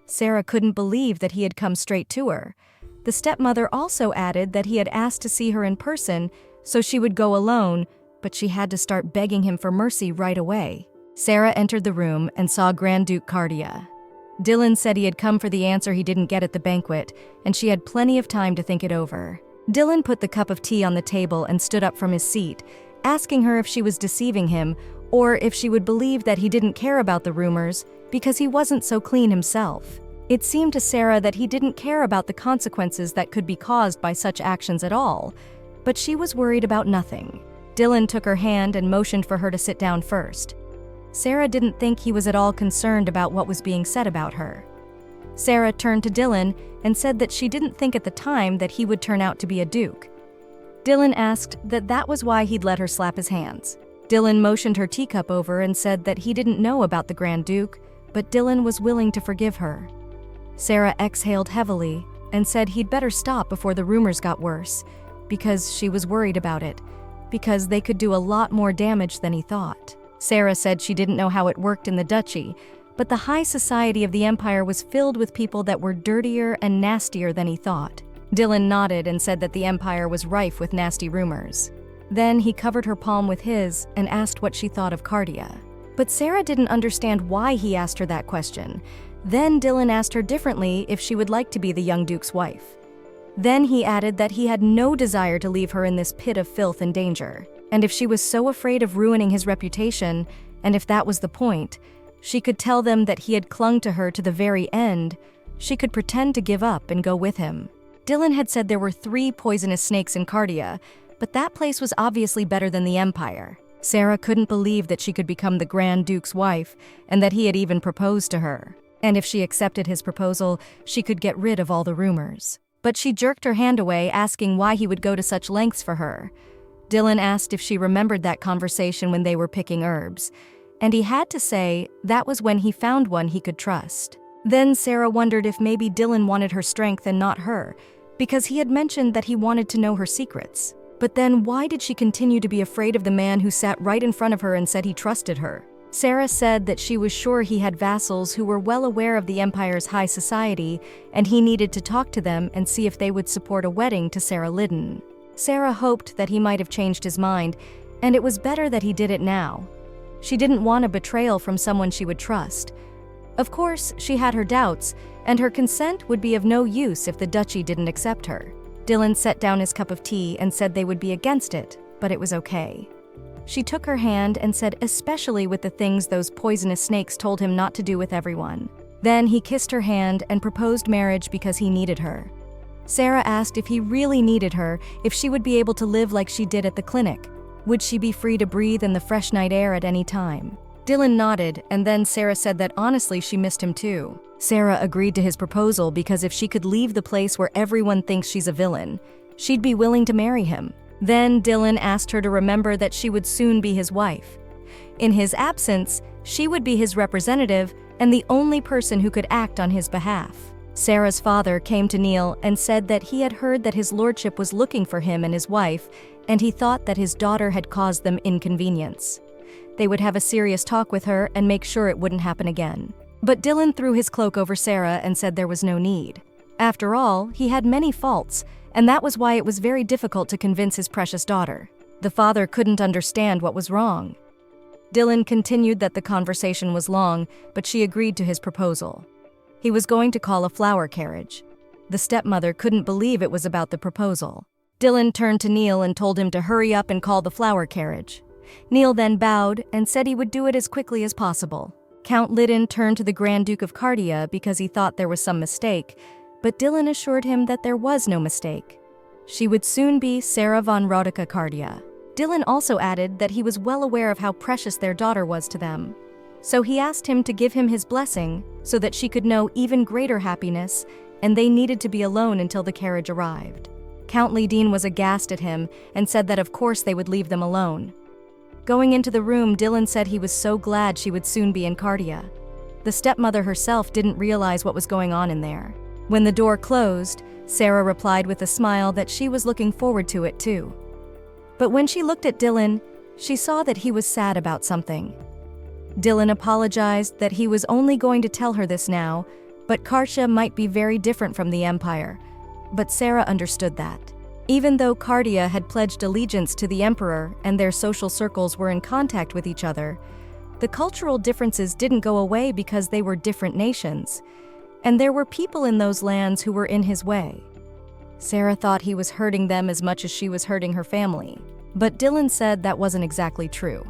Sarah couldn't believe that he had come straight to her. The stepmother also added that he had asked to see her in person, so she would go alone, but she had to start begging him for mercy right away. Sarah entered the room and saw Grand Duke Cardia. Dylan said he had come for the answer he didn't get at the banquet, and she had plenty of time to think it over. Dylan put the cup of tea on the table and stood up from his seat, asking her if she was deceiving him or if she would believe that he didn't care about the rumors because he wasn't so clean himself. It seemed to Sarah that he didn't care about the consequences that could be caused by such actions at all, but she was worried about nothing. Dylan took her hand and motioned for her to sit down first. Sarah didn't think he was at all concerned about what was being said about her. Sarah turned to Dylan and said that she didn't think at the time that he would turn out to be a duke. Dylan asked that was why he'd let her slap his hands. Dylan motioned her teacup over and said that he didn't know about the Grand Duke, but Dylan was willing to forgive her. Sarah exhaled heavily and said he'd better stop before the rumors got worse, because she was worried about it, because they could do a lot more damage than he thought. Sarah said she didn't know how it worked in the duchy, But the high society of the empire was filled with people that were dirtier and nastier than he thought. Dylan nodded and said that the empire was rife with nasty rumors. Then he covered her palm with his and asked what she thought of Cardia. But Sarah didn't understand why he asked her that question. Then Dylan asked her differently if she would like to be the young duke's wife. Then he added that he had no desire to leave her in this pit of filth and danger. And if she was so afraid of ruining his reputation, and if that was the point, she could tell them that he had clung to her to the very end. She could pretend to give up and go with him. Dylan had said there were 3 poisonous snakes in Cardia, but that place was obviously better than the empire. Sarah couldn't believe that she could become the Grand Duke's wife and that he had even proposed to her. And if she accepted his proposal, she could get rid of all the rumors. But she jerked her hand away, asking why he would go to such lengths for her. Dylan asked if she remembered that conversation when they were picking herbs, and he had to say that was when he found one he could trust. Then Sarah wondered if maybe Dylan wanted her strength and not her, because he had mentioned that he wanted to know her secrets. But then why did she continue to be afraid of the man who sat right in front of her and said he trusted her? Sarah said that she was sure he had vassals who were well aware of the empire's high society, and he needed to talk to them and see if they would support a wedding to Sarah Liddon. Sarah hoped that he might have changed his mind, and it was better that he did it now. She didn't want a betrayal from someone she would trust. Of course, she had her doubts, and her consent would be of no use if the duchy didn't accept her. Dylan set down his cup of tea and said they would be against it, but it was okay. She took her hand and said especially with the things those poisonous snakes told him not to do with everyone. Then he kissed her hand and proposed marriage because he needed her. Sarah asked if he really needed her, if she would be able to live like she did at the clinic. Would she be free to breathe in the fresh night air at any time? Dylan nodded, and then Sarah said that honestly she missed him too. Sarah agreed to his proposal because if she could leave the place where everyone thinks she's a villain, she'd be willing to marry him. Then Dylan asked her to remember that she would soon be his wife. In his absence, she would be his representative and the only person who could act on his behalf. Sarah's father came to Neil and said that he had heard that his lordship was looking for him and his wife, and he thought that his daughter had caused them inconvenience. They would have a serious talk with her and make sure it wouldn't happen again. But Dylan threw his cloak over Sarah and said there was no need. After all, he had many faults, and that was why it was very difficult to convince his precious daughter. The father couldn't understand what was wrong. Dylan continued that the conversation was long, but she agreed to his proposal. He was going to call a flower carriage. The stepmother couldn't believe it was about the proposal. Dylan turned to Neil and told him to hurry up and call the flower carriage. Neil then bowed and said he would do it as quickly as possible. Count Liddon turned to the Grand Duke of Cardia because he thought there was some mistake, but Dylan assured him that there was no mistake. She would soon be Sarah von Rodica Cardia. Dylan also added that he was well aware of how precious their daughter was to them. So he asked him to give him his blessing so that she could know even greater happiness, and they needed to be alone until the carriage arrived. Count Liddon was aghast at him and said that of course they would leave them alone. Going into the room, Dylan said he was so glad she would soon be in Cardia. The stepmother herself didn't realize what was going on in there. When the door closed, Sarah replied with a smile that she was looking forward to it too. But when she looked at Dylan, she saw that he was sad about something. Dylan apologized that he was only going to tell her this now, but Cardia might be very different from the Empire. But Sarah understood that. Even though Cardia had pledged allegiance to the Emperor and their social circles were in contact with each other, the cultural differences didn't go away because they were different nations, and there were people in those lands who were in his way. Sarah thought he was hurting them as much as she was hurting her family, but Dylan said that wasn't exactly true.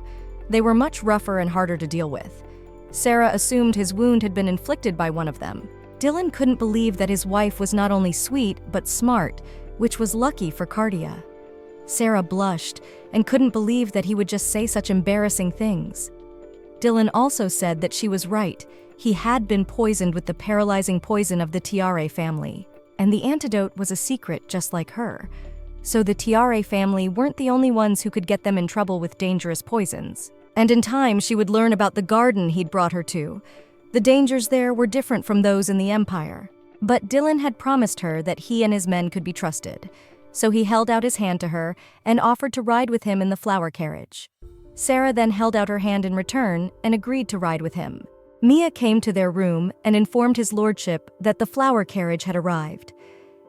They were much rougher and harder to deal with. Sarah assumed his wound had been inflicted by one of them. Dylan couldn't believe that his wife was not only sweet, but smart, which was lucky for Cardia. Sarah blushed and couldn't believe that he would just say such embarrassing things. Dylan also said that she was right. He had been poisoned with the paralyzing poison of the Tiare family, and the antidote was a secret just like her. So the Tiare family weren't the only ones who could get them in trouble with dangerous poisons. And in time, she would learn about the garden he'd brought her to. The dangers there were different from those in the Empire. But Dylan had promised her that he and his men could be trusted, so he held out his hand to her and offered to ride with him in the flower carriage. Sarah then held out her hand in return and agreed to ride with him. Mia came to their room and informed his lordship that the flower carriage had arrived.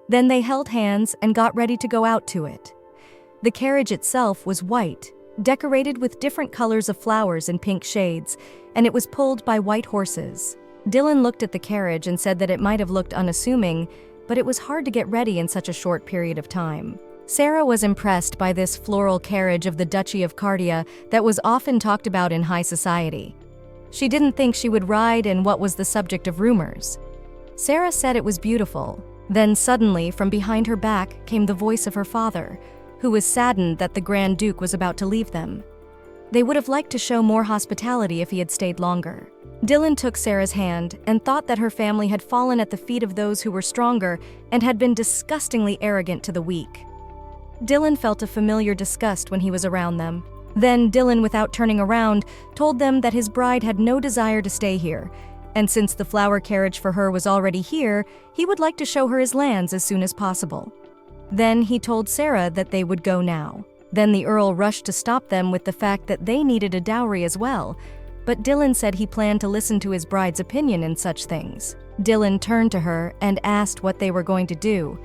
Then they held hands and got ready to go out to it. The carriage itself was white, decorated with different colors of flowers in pink shades, and it was pulled by white horses. Dylan looked at the carriage and said that it might have looked unassuming, but it was hard to get ready in such a short period of time. Sarah was impressed by this floral carriage of the Duchy of Cardia that was often talked about in high society. She didn't think she would ride in what was the subject of rumors. Sarah said it was beautiful. Then suddenly, from behind her back, came the voice of her father, who was saddened that the Grand Duke was about to leave them. They would have liked to show more hospitality if he had stayed longer. Dylan took Sarah's hand and thought that her family had fallen at the feet of those who were stronger and had been disgustingly arrogant to the weak. Dylan felt a familiar disgust when he was around them. Then Dylan, without turning around, told them that his bride had no desire to stay here, and since the flower carriage for her was already here, he would like to show her his lands as soon as possible. Then he told Sarah that they would go now. Then the Earl rushed to stop them with the fact that they needed a dowry as well, but Dylan said he planned to listen to his bride's opinion in such things. Dylan turned to her and asked what they were going to do,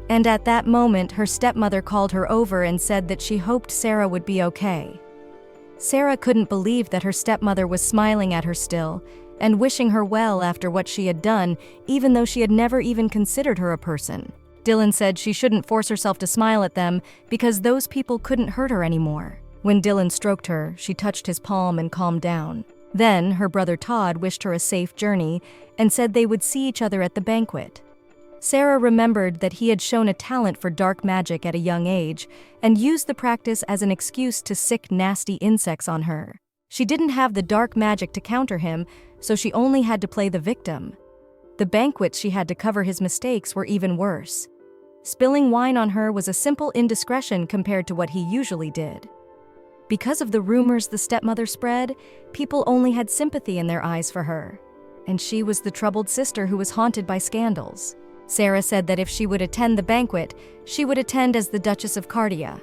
and at that moment her stepmother called her over and said that she hoped Sarah would be okay. Sarah couldn't believe that her stepmother was smiling at her still and wishing her well after what she had done, even though she had never even considered her a person. Dylan said she shouldn't force herself to smile at them because those people couldn't hurt her anymore. When Dylan stroked her, she touched his palm and calmed down. Then her brother Todd wished her a safe journey and said they would see each other at the banquet. Sarah remembered that he had shown a talent for dark magic at a young age and used the practice as an excuse to sick nasty insects on her. She didn't have the dark magic to counter him, so she only had to play the victim. The banquets she had to cover his mistakes were even worse. Spilling wine on her was a simple indiscretion compared to what he usually did. Because of the rumors the stepmother spread, people only had sympathy in their eyes for her, and she was the troubled sister who was haunted by scandals. Sarah said that if she would attend the banquet, she would attend as the Duchess of Cardia.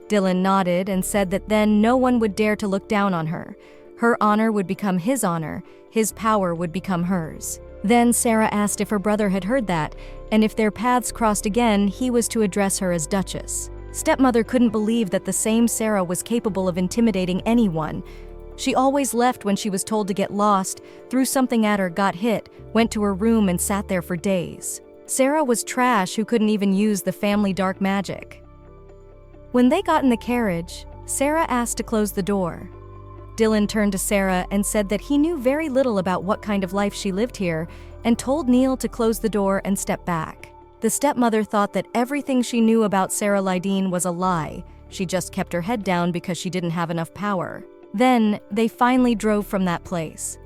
Dylan nodded and said that then no one would dare to look down on her. Her honor would become his honor, his power would become hers. Then Sarah asked if her brother had heard that, and if their paths crossed again, he was to address her as Duchess. Stepmother couldn't believe that the same Sarah was capable of intimidating anyone. She always left when she was told to get lost, threw something at her, got hit, went to her room and sat there for days. Sarah was trash who couldn't even use the family dark magic. When they got in the carriage, Sarah asked to close the door. Dylan turned to Sarah and said that he knew very little about what kind of life she lived here and told Neil to close the door and step back. The stepmother thought that everything she knew about Sarah Lydeen was a lie. She just kept her head down because she didn't have enough power. Then, they finally drove from that place.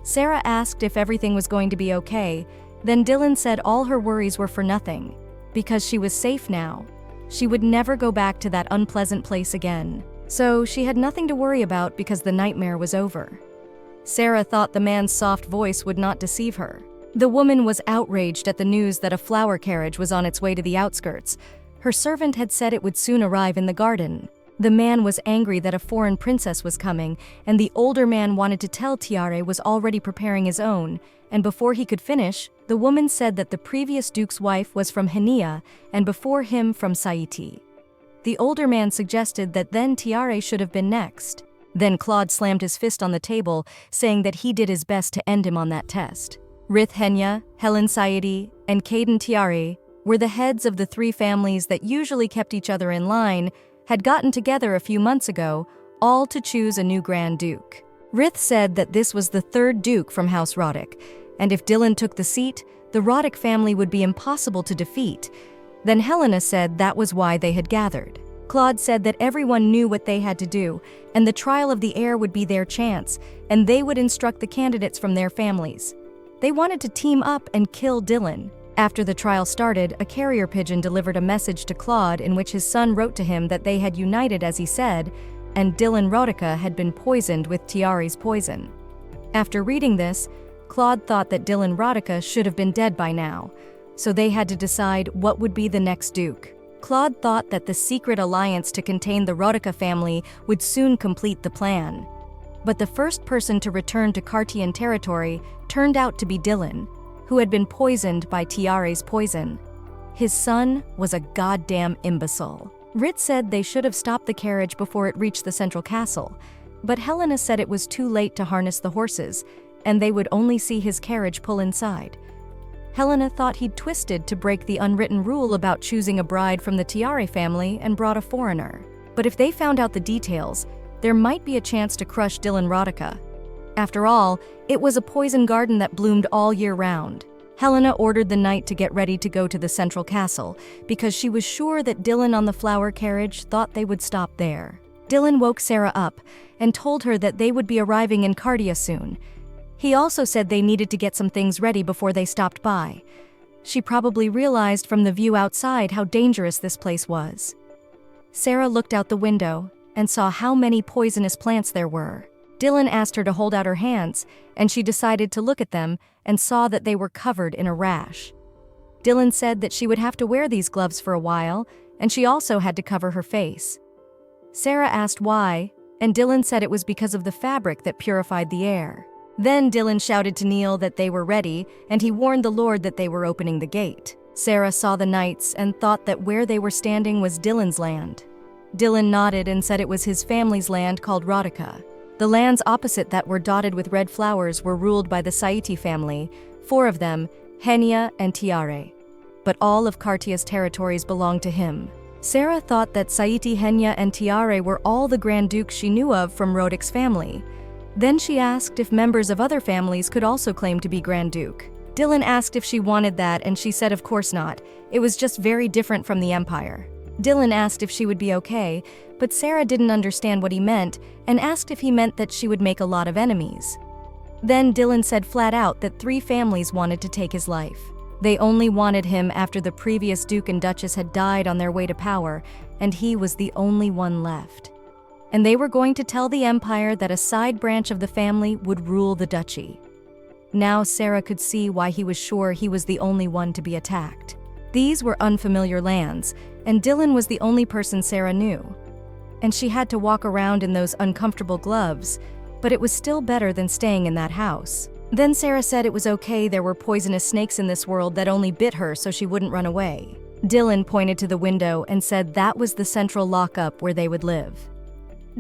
Sarah asked if everything was going to be okay. Then Dylan said all her worries were for nothing, because she was safe now. She would never go back to that unpleasant place again. So she had nothing to worry about because the nightmare was over. Sarah thought the man's soft voice would not deceive her. The woman was outraged at the news that a flower carriage was on its way to the outskirts. Her servant had said it would soon arrive in the garden. The man was angry that a foreign princess was coming, and the older man wanted to tell Tiare was already preparing his own, and before he could finish, the woman said that the previous duke's wife was from Henia, and before him from Saiti. The older man suggested that then Tiare should have been next. Then Claude slammed his fist on the table, saying that he did his best to end him on that test. Rith Henya, Helen Saiti, and Caden Tiare were the heads of the three families that usually kept each other in line, had gotten together a few months ago, all to choose a new Grand Duke. Rith said that this was the third Duke from House Roddick, and if Dylan took the seat, the Roddick family would be impossible to defeat. Then Helena said that was why they had gathered. Claude said that everyone knew what they had to do, and the trial of the heir would be their chance, and they would instruct the candidates from their families. They wanted to team up and kill Dylan. After the trial started, a carrier pigeon delivered a message to Claude in which his son wrote to him that they had united as he said, and Dylan Rodica had been poisoned with Tiare's poison. After reading this, Claude thought that Dylan Rodica should have been dead by now, so they had to decide what would be the next duke. Claude thought that the secret alliance to contain the Rodica family would soon complete the plan. But the first person to return to Cartian territory turned out to be Dylan, who had been poisoned by Tiare's poison. His son was a goddamn imbecile. Rit said they should have stopped the carriage before it reached the central castle, but Helena said it was too late to harness the horses, and they would only see his carriage pull inside. Helena thought he'd twisted to break the unwritten rule about choosing a bride from the Tiare family and brought a foreigner. But if they found out the details, there might be a chance to crush Dylan Rodica. After all, it was a poison garden that bloomed all year round. Helena ordered the knight to get ready to go to the central castle because she was sure that Dylan on the flower carriage thought they would stop there. Dylan woke Sarah up and told her that they would be arriving in Cardia soon. He also said they needed to get some things ready before they stopped by. She probably realized from the view outside how dangerous this place was. Sarah looked out the window and saw how many poisonous plants there were. Dylan asked her to hold out her hands, and she decided to look at them and saw that they were covered in a rash. Dylan said that she would have to wear these gloves for a while, and she also had to cover her face. Sarah asked why, and Dylan said it was because of the fabric that purified the air. Then Dylan shouted to Neil that they were ready, and he warned the Lord that they were opening the gate. Sarah saw the knights and thought that where they were standing was Dylan's land. Dylan nodded and said it was his family's land called Rodica. The lands opposite that were dotted with red flowers were ruled by the Saiti family, 4 of them, Henya and Tiare. But all of Cartia's territories belonged to him. Sarah thought that Saiti, Henya, and Tiare were all the Grand Dukes she knew of from Rodic's family. Then she asked if members of other families could also claim to be Grand Duke. Dylan asked if she wanted that, and she said of course not. It was just very different from the Empire. Dylan asked if she would be okay, but Sarah didn't understand what he meant and asked if he meant that she would make a lot of enemies. Then Dylan said flat out that 3 families wanted to take his life. They only wanted him after the previous Duke and Duchess had died on their way to power, and he was the only one left. And they were going to tell the Empire that a side branch of the family would rule the duchy. Now Sarah could see why he was sure he was the only one to be attacked. These were unfamiliar lands, and Dylan was the only person Sarah knew. And she had to walk around in those uncomfortable gloves, but it was still better than staying in that house. Then Sarah said it was okay there were poisonous snakes in this world that only bit her so she wouldn't run away. Dylan pointed to the window and said that was the central lockup where they would live.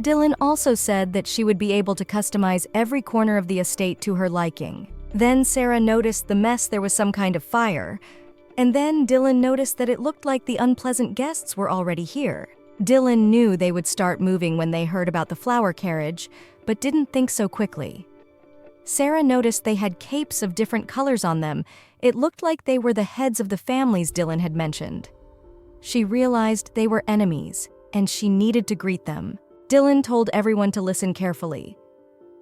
Dylan also said that she would be able to customize every corner of the estate to her liking. Then Sarah noticed the mess there was some kind of fire, and then Dylan noticed that it looked like the unpleasant guests were already here. Dylan knew they would start moving when they heard about the flower carriage, but didn't think so quickly. Sarah noticed they had capes of different colors on them. It looked like they were the heads of the families Dylan had mentioned. She realized they were enemies, and she needed to greet them. Dylan told everyone to listen carefully.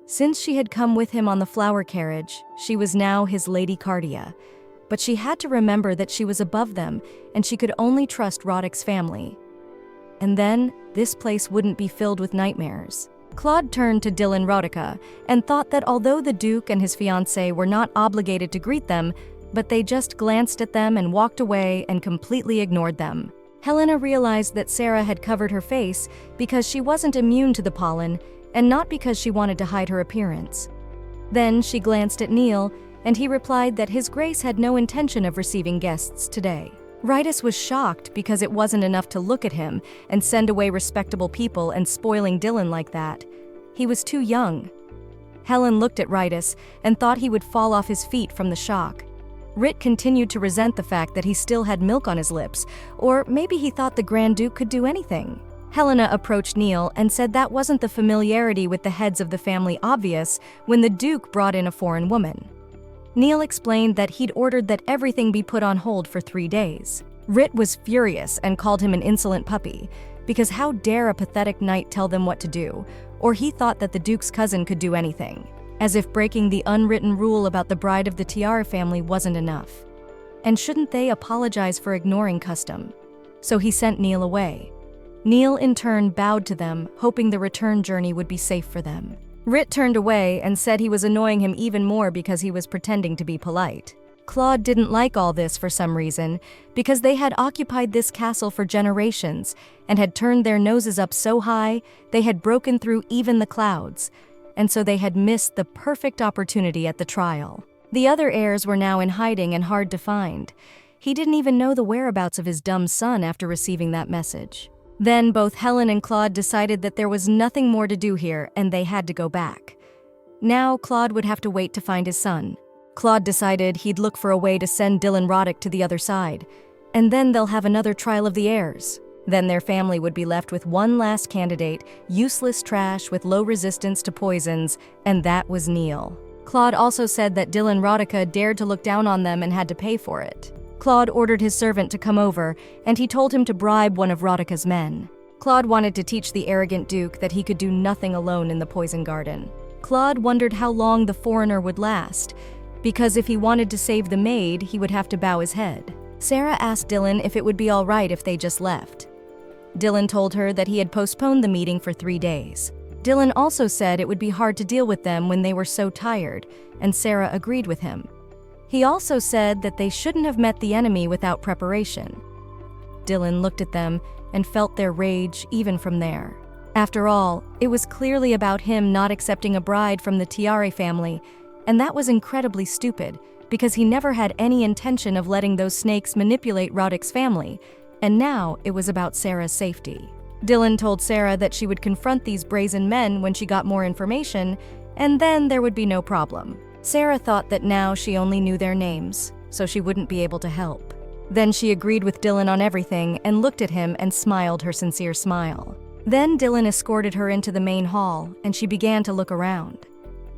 Since she had come with him on the flower carriage, she was now his Lady Cardia. But she had to remember that she was above them, and she could only trust Rodic's family. And then, this place wouldn't be filled with nightmares. Claude turned to Dylan Rodica and thought that although the Duke and his fiancée were not obligated to greet them, but they just glanced at them and walked away and completely ignored them. Helena realized that Sarah had covered her face because she wasn't immune to the pollen and not because she wanted to hide her appearance. Then she glanced at Neil, and he replied that His Grace had no intention of receiving guests today. Rydas was shocked because it wasn't enough to look at him and send away respectable people and spoiling Dylan like that. He was too young. Helen looked at Rydas and thought he would fall off his feet from the shock. Rit continued to resent the fact that he still had milk on his lips, or maybe he thought the Grand Duke could do anything. Helena approached Neil and said that wasn't the familiarity with the heads of the family obvious when the Duke brought in a foreign woman. Neil explained that he'd ordered that everything be put on hold for 3 days. Rit was furious and called him an insolent puppy, because how dare a pathetic knight tell them what to do, or he thought that the Duke's cousin could do anything, as if breaking the unwritten rule about the bride of the Tiara family wasn't enough. And shouldn't they apologize for ignoring custom? So he sent Neil away. Neil in turn bowed to them, hoping the return journey would be safe for them. Rit turned away and said he was annoying him even more because he was pretending to be polite. Claude didn't like all this for some reason, because they had occupied this castle for generations and had turned their noses up so high they had broken through even the clouds. and so they had missed the perfect opportunity at the trial. The other heirs were now in hiding and hard to find. He didn't even know the whereabouts of his dumb son after receiving that message. Then both Helen and Claude decided that there was nothing more to do here and they had to go back. Now Claude would have to wait to find his son. Claude decided he'd look for a way to send Dylan Roddick to the other side, and then they'll have another trial of the heirs. Then their family would be left with one last candidate, useless trash with low resistance to poisons, and that was Neil. Claude also said that Dylan Roddick dared to look down on them and had to pay for it. Claude ordered his servant to come over, and he told him to bribe one of Roddick's men. Claude wanted to teach the arrogant duke that he could do nothing alone in the poison garden. Claude wondered how long the foreigner would last, because if he wanted to save the maid, he would have to bow his head. Sarah asked Dylan if it would be all right if they just left. Dylan told her that he had postponed the meeting for 3 days. Dylan also said it would be hard to deal with them when they were so tired, and Sarah agreed with him. He also said that they shouldn't have met the enemy without preparation. Dylan looked at them and felt their rage even from there. After all, it was clearly about him not accepting a bride from the Tiare family, and that was incredibly stupid because he never had any intention of letting those snakes manipulate Roddick's family, and now it was about Sarah's safety. Dylan told Sarah that she would confront these brazen men when she got more information, and then there would be no problem. Sarah thought that now she only knew their names, so she wouldn't be able to help. Then she agreed with Dylan on everything and looked at him and smiled her sincere smile. Then Dylan escorted her into the main hall, and she began to look around.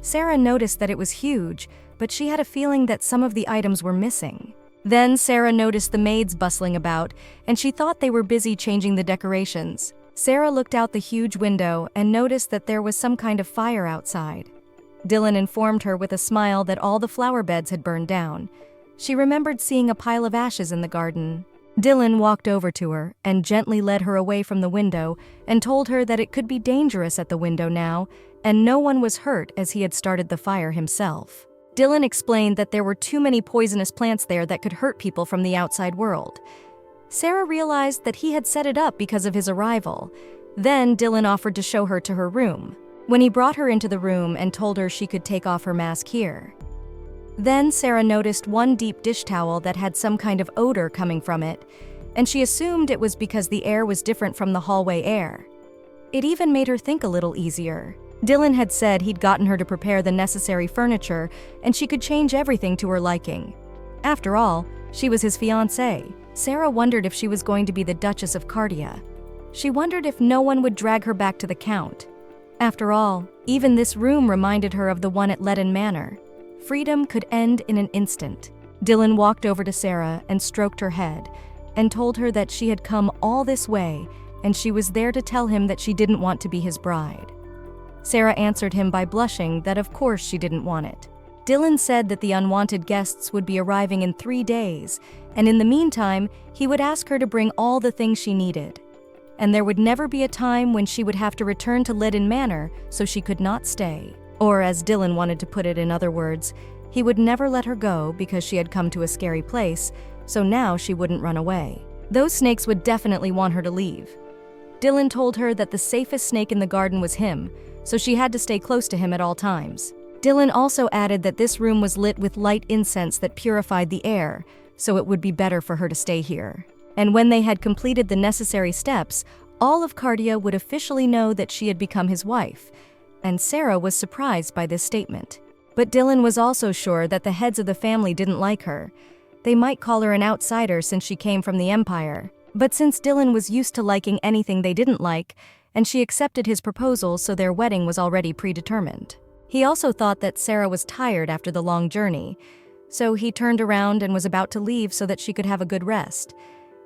Sarah noticed that it was huge, but she had a feeling that some of the items were missing. Then Sarah noticed the maids bustling about, and she thought they were busy changing the decorations. Sarah looked out the huge window and noticed that there was some kind of fire outside. Dylan informed her with a smile that all the flower beds had burned down. She remembered seeing a pile of ashes in the garden. Dylan walked over to her and gently led her away from the window and told her that it could be dangerous at the window now, and no one was hurt as he had started the fire himself. Dylan explained that there were too many poisonous plants there that could hurt people from the outside world. Sarah realized that he had set it up because of his arrival. Then Dylan offered to show her to her room, when he brought her into the room and told her she could take off her mask here. Then Sarah noticed one deep dish towel that had some kind of odor coming from it, and she assumed it was because the air was different from the hallway air. It even made her think a little easier. Dylan had said he'd gotten her to prepare the necessary furniture, and she could change everything to her liking. After all, she was his fiancée. Sarah wondered if she was going to be the Duchess of Cardia. She wondered if no one would drag her back to the Count. After all, even this room reminded her of the one at Leaden Manor. Freedom could end in an instant. Dylan walked over to Sarah and stroked her head, and told her that she had come all this way, and she was there to tell him that she didn't want to be his bride. Sarah answered him by blushing that of course she didn't want it. Dylan said that the unwanted guests would be arriving in 3 days, and in the meantime, he would ask her to bring all the things she needed. And there would never be a time when she would have to return to Leaden Manor, so she could not stay. Or, as Dylan wanted to put it in other words, he would never let her go because she had come to a scary place, so now she wouldn't run away. Those snakes would definitely want her to leave. Dylan told her that the safest snake in the garden was him, so she had to stay close to him at all times. Dylan also added that this room was lit with light incense that purified the air, so it would be better for her to stay here. And when they had completed the necessary steps, all of Cardia would officially know that she had become his wife, and Sarah was surprised by this statement. But Dylan was also sure that the heads of the family didn't like her. They might call her an outsider since she came from the Empire. But since Dylan was used to liking anything they didn't like, and she accepted his proposal, so their wedding was already predetermined. He also thought that Sarah was tired after the long journey, so he turned around and was about to leave so that she could have a good rest.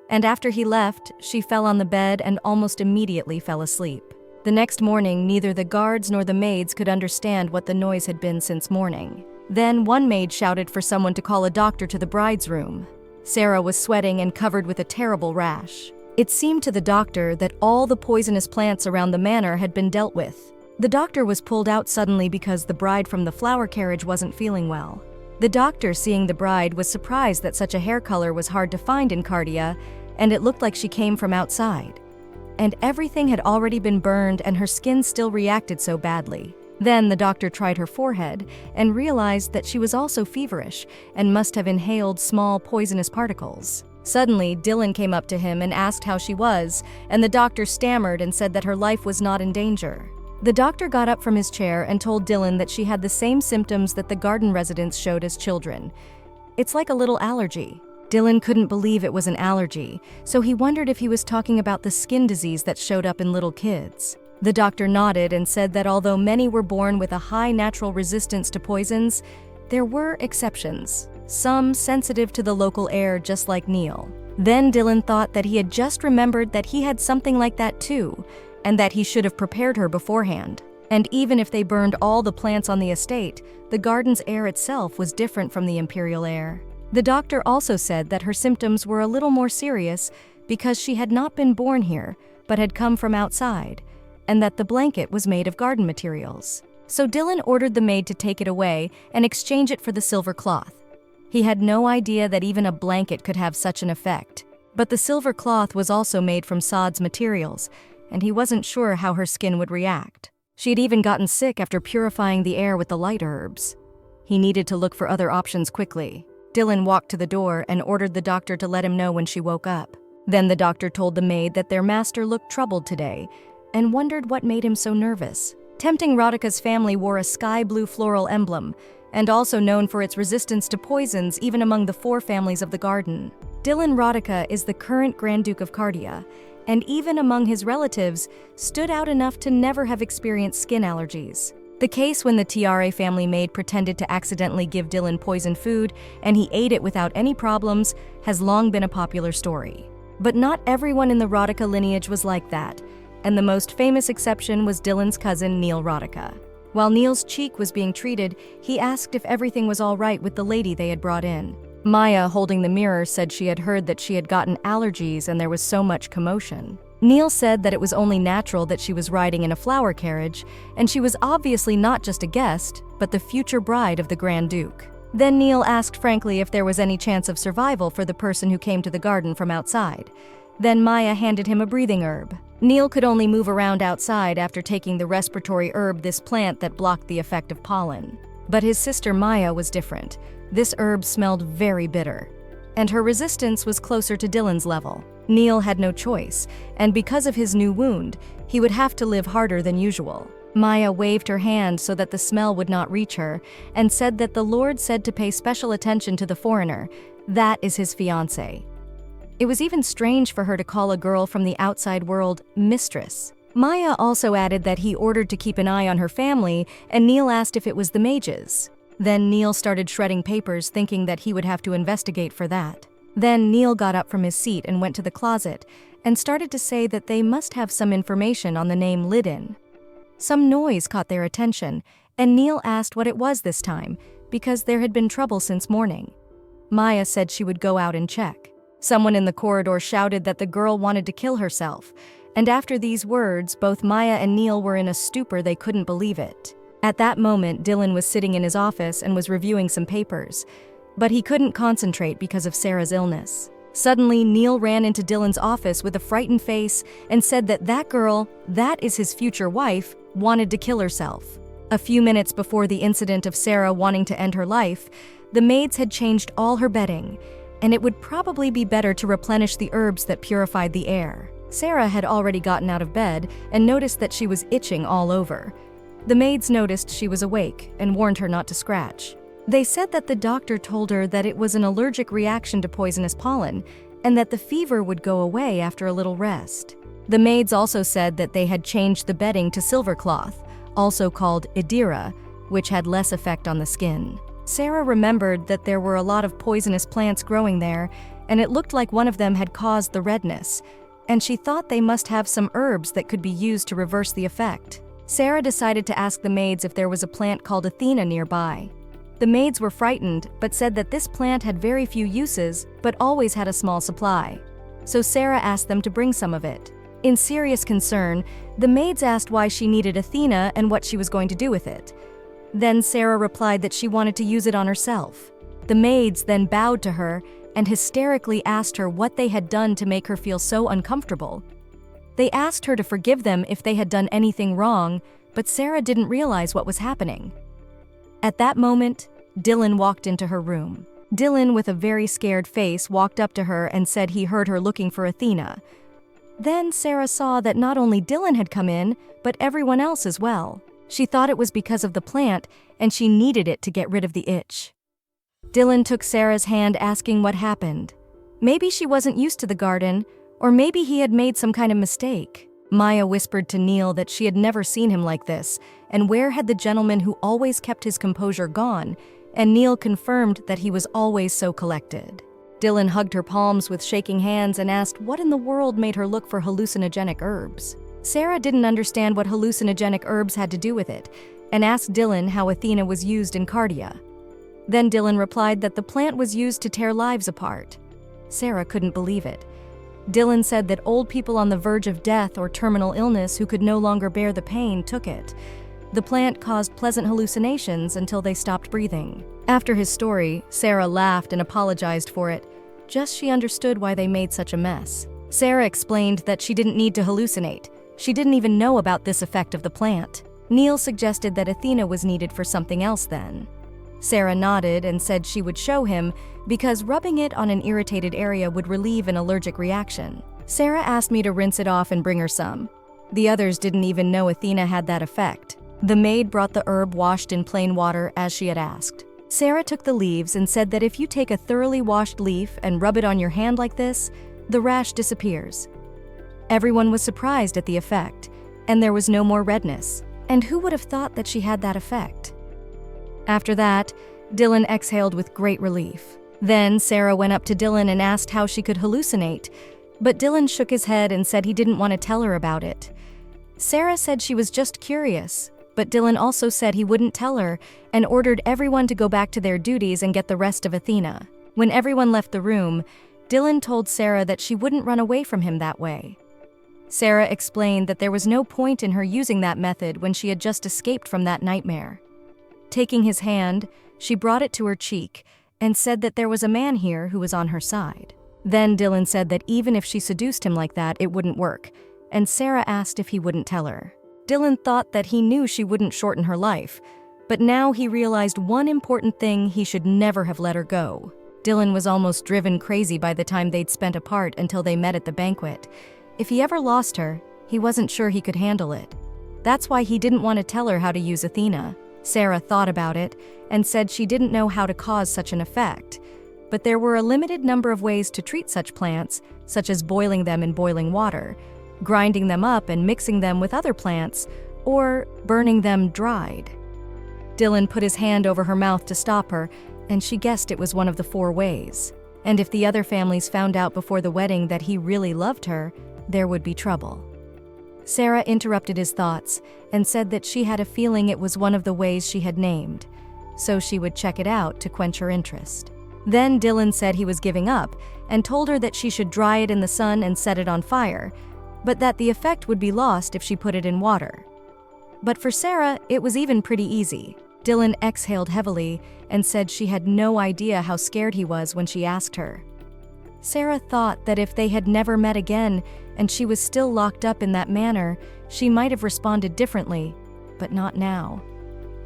And after he left, she fell on the bed and almost immediately fell asleep. The next morning, neither the guards nor the maids could understand what the noise had been since morning. Then one maid shouted for someone to call a doctor to the bride's room. Sarah was sweating and covered with a terrible rash. It seemed to the doctor that all the poisonous plants around the manor had been dealt with. The doctor was pulled out suddenly because the bride from the flower carriage wasn't feeling well. The doctor, seeing the bride, was surprised that such a hair color was hard to find in Cardia, and it looked like she came from outside. And everything had already been burned and her skin still reacted so badly. Then the doctor tried her forehead and realized that she was also feverish and must have inhaled small poisonous particles. Suddenly, Dylan came up to him and asked how she was, and the doctor stammered and said that her life was not in danger. The doctor got up from his chair and told Dylan that she had the same symptoms that the garden residents showed as children. It's like a little allergy. Dylan couldn't believe it was an allergy, so he wondered if he was talking about the skin disease that showed up in little kids. The doctor nodded and said that although many were born with a high natural resistance to poisons, there were exceptions, some sensitive to the local air just like Neil. Then Dylan thought that he had just remembered that he had something like that too, and that he should have prepared her beforehand. And even if they burned all the plants on the estate, the garden's air itself was different from the imperial air. The doctor also said that her symptoms were a little more serious because she had not been born here, but had come from outside, and that the blanket was made of garden materials. So Dylan ordered the maid to take it away and exchange it for the silver cloth. He had no idea that even a blanket could have such an effect. But the silver cloth was also made from Saad's materials, and he wasn't sure how her skin would react. She had even gotten sick after purifying the air with the light herbs. He needed to look for other options quickly. Dylan walked to the door and ordered the doctor to let him know when she woke up. Then the doctor told the maid that their master looked troubled today and wondered what made him so nervous. Tempting Radhika's family wore a sky-blue floral emblem, and also known for its resistance to poisons even among the 4 families of the garden. Dylan Radhika is the current Grand Duke of Cardia, and even among his relatives, stood out enough to never have experienced skin allergies. The case when the Tiare family maid pretended to accidentally give Dylan poisoned food and he ate it without any problems has long been a popular story. But not everyone in the Radhika lineage was like that, and the most famous exception was Dylan's cousin Neil Radhika. While Neil's cheek was being treated, he asked if everything was all right with the lady they had brought in. Maya, holding the mirror, said she had heard that she had gotten allergies and there was so much commotion. Neil said that it was only natural that she was riding in a flower carriage, and she was obviously not just a guest, but the future bride of the Grand Duke. Then Neil asked frankly if there was any chance of survival for the person who came to the garden from outside. Then Maya handed him a breathing herb. Neil could only move around outside after taking the respiratory herb, this plant that blocked the effect of pollen. But his sister Maya was different. This herb smelled very bitter, and her resistance was closer to Dylan's level. Neil had no choice, and because of his new wound, he would have to live harder than usual. Maya waved her hand so that the smell would not reach her, and said that the Lord said to pay special attention to the foreigner. That is his fiancé. It was even strange for her to call a girl from the outside world mistress. Maya also added that he ordered to keep an eye on her family, and Neil asked if it was the mages. Then Neil started shredding papers, thinking that he would have to investigate for that. Then Neil got up from his seat and went to the closet and started to say that they must have some information on the name Lidin. Some noise caught their attention, and Neil asked what it was this time, because there had been trouble since morning. Maya said she would go out and check. Someone in the corridor shouted that the girl wanted to kill herself, and after these words, both Maya and Neil were in a stupor. They couldn't believe it. At that moment, Dylan was sitting in his office and was reviewing some papers, but he couldn't concentrate because of Sarah's illness. Suddenly, Neil ran into Dylan's office with a frightened face and said that that girl, that is his future wife, wanted to kill herself. A few minutes before the incident of Sarah wanting to end her life, the maids had changed all her bedding, and it would probably be better to replenish the herbs that purified the air. Sarah had already gotten out of bed and noticed that she was itching all over. The maids noticed she was awake and warned her not to scratch. They said that the doctor told her that it was an allergic reaction to poisonous pollen and that the fever would go away after a little rest. The maids also said that they had changed the bedding to silver cloth, also called Idira, which had less effect on the skin. Sarah remembered that there were a lot of poisonous plants growing there, and it looked like one of them had caused the redness, and she thought they must have some herbs that could be used to reverse the effect. Sarah decided to ask the maids if there was a plant called Athena nearby. The maids were frightened, but said that this plant had very few uses, but always had a small supply. So Sarah asked them to bring some of it. In serious concern, the maids asked why she needed Athena and what she was going to do with it. Then Sarah replied that she wanted to use it on herself. The maids then bowed to her and hysterically asked her what they had done to make her feel so uncomfortable. They asked her to forgive them if they had done anything wrong, but Sarah didn't realize what was happening. At that moment, Dylan walked into her room. Dylan, with a very scared face, walked up to her and said he heard her looking for Athena. Then Sarah saw that not only Dylan had come in, but everyone else as well. She thought it was because of the plant, and she needed it to get rid of the itch. Dylan took Sarah's hand, asking what happened. Maybe she wasn't used to the garden, or maybe he had made some kind of mistake. Maya whispered to Neil that she had never seen him like this, and where had the gentleman who always kept his composure gone, and Neil confirmed that he was always so collected. Dylan hugged her palms with shaking hands and asked what in the world made her look for hallucinogenic herbs. Sarah didn't understand what hallucinogenic herbs had to do with it, and asked Dylan how Athena was used in Cardia. Then Dylan replied that the plant was used to tear lives apart. Sarah couldn't believe it. Dylan said that old people on the verge of death or terminal illness who could no longer bear the pain took it. The plant caused pleasant hallucinations until they stopped breathing. After his story, Sarah laughed and apologized for it. Just she understood why they made such a mess. Sarah explained that she didn't need to hallucinate. She didn't even know about this effect of the plant. Neil suggested that Athena was needed for something else then. Sarah nodded and said she would show him because rubbing it on an irritated area would relieve an allergic reaction. Sarah asked me to rinse it off and bring her some. The others didn't even know Athena had that effect. The maid brought the herb washed in plain water as she had asked. Sarah took the leaves and said that if you take a thoroughly washed leaf and rub it on your hand like this, the rash disappears. Everyone was surprised at the effect, and there was no more redness. And who would have thought that she had that effect? After that, Dylan exhaled with great relief. Then Sarah went up to Dylan and asked how she could hallucinate, but Dylan shook his head and said he didn't want to tell her about it. Sarah said she was just curious, but Dylan also said he wouldn't tell her and ordered everyone to go back to their duties and get the rest of Athena. When everyone left the room, Dylan told Sarah that she wouldn't run away from him that way. Sarah explained that there was no point in her using that method when she had just escaped from that nightmare. Taking his hand, she brought it to her cheek and said that there was a man here who was on her side. Then Dylan said that even if she seduced him like that, it wouldn't work, and Sarah asked if he wouldn't tell her. Dylan thought that he knew she wouldn't shorten her life, but now he realized one important thing: he should never have let her go. Dylan was almost driven crazy by the time they'd spent apart until they met at the banquet. If he ever lost her, he wasn't sure he could handle it. That's why he didn't want to tell her how to use Athena. Sarah thought about it and said she didn't know how to cause such an effect, but there were a limited number of ways to treat such plants, such as boiling them in boiling water, grinding them up and mixing them with other plants, or burning them dried. Dylan put his hand over her mouth to stop her, and she guessed it was one of the 4 ways. And if the other families found out before the wedding that he really loved her, there would be trouble. Sarah interrupted his thoughts and said that she had a feeling it was one of the ways she had named, so she would check it out to quench her interest. Then Dylan said he was giving up and told her that she should dry it in the sun and set it on fire, but that the effect would be lost if she put it in water. But for Sarah, it was even pretty easy. Dylan exhaled heavily and said she had no idea how scared he was when she asked her. Sarah thought that if they had never met again and she was still locked up in that manor, she might have responded differently, but not now.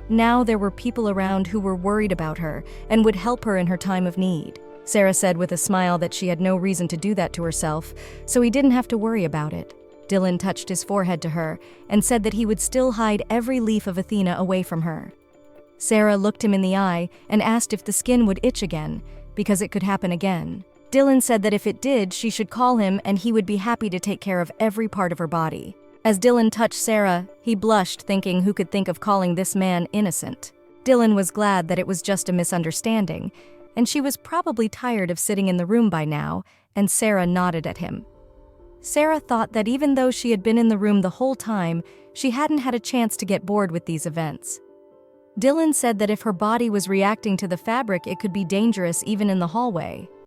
Now there were people around who were worried about her and would help her in her time of need. Sarah said with a smile that she had no reason to do that to herself, so he didn't have to worry about it. Dylan touched his forehead to her and said that he would still hide every leaf of Athena away from her. Sarah looked him in the eye and asked if the skin would itch again, because it could happen again. Dylan said that if it did, she should call him and he would be happy to take care of every part of her body. As Dylan touched Sarah, he blushed, thinking who could think of calling this man innocent. Dylan was glad that it was just a misunderstanding, and she was probably tired of sitting in the room by now, and Sarah nodded at him. Sarah thought that even though she had been in the room the whole time, she hadn't had a chance to get bored with these events. Dylan said that if her body was reacting to the fabric, it could be dangerous even in the hallway.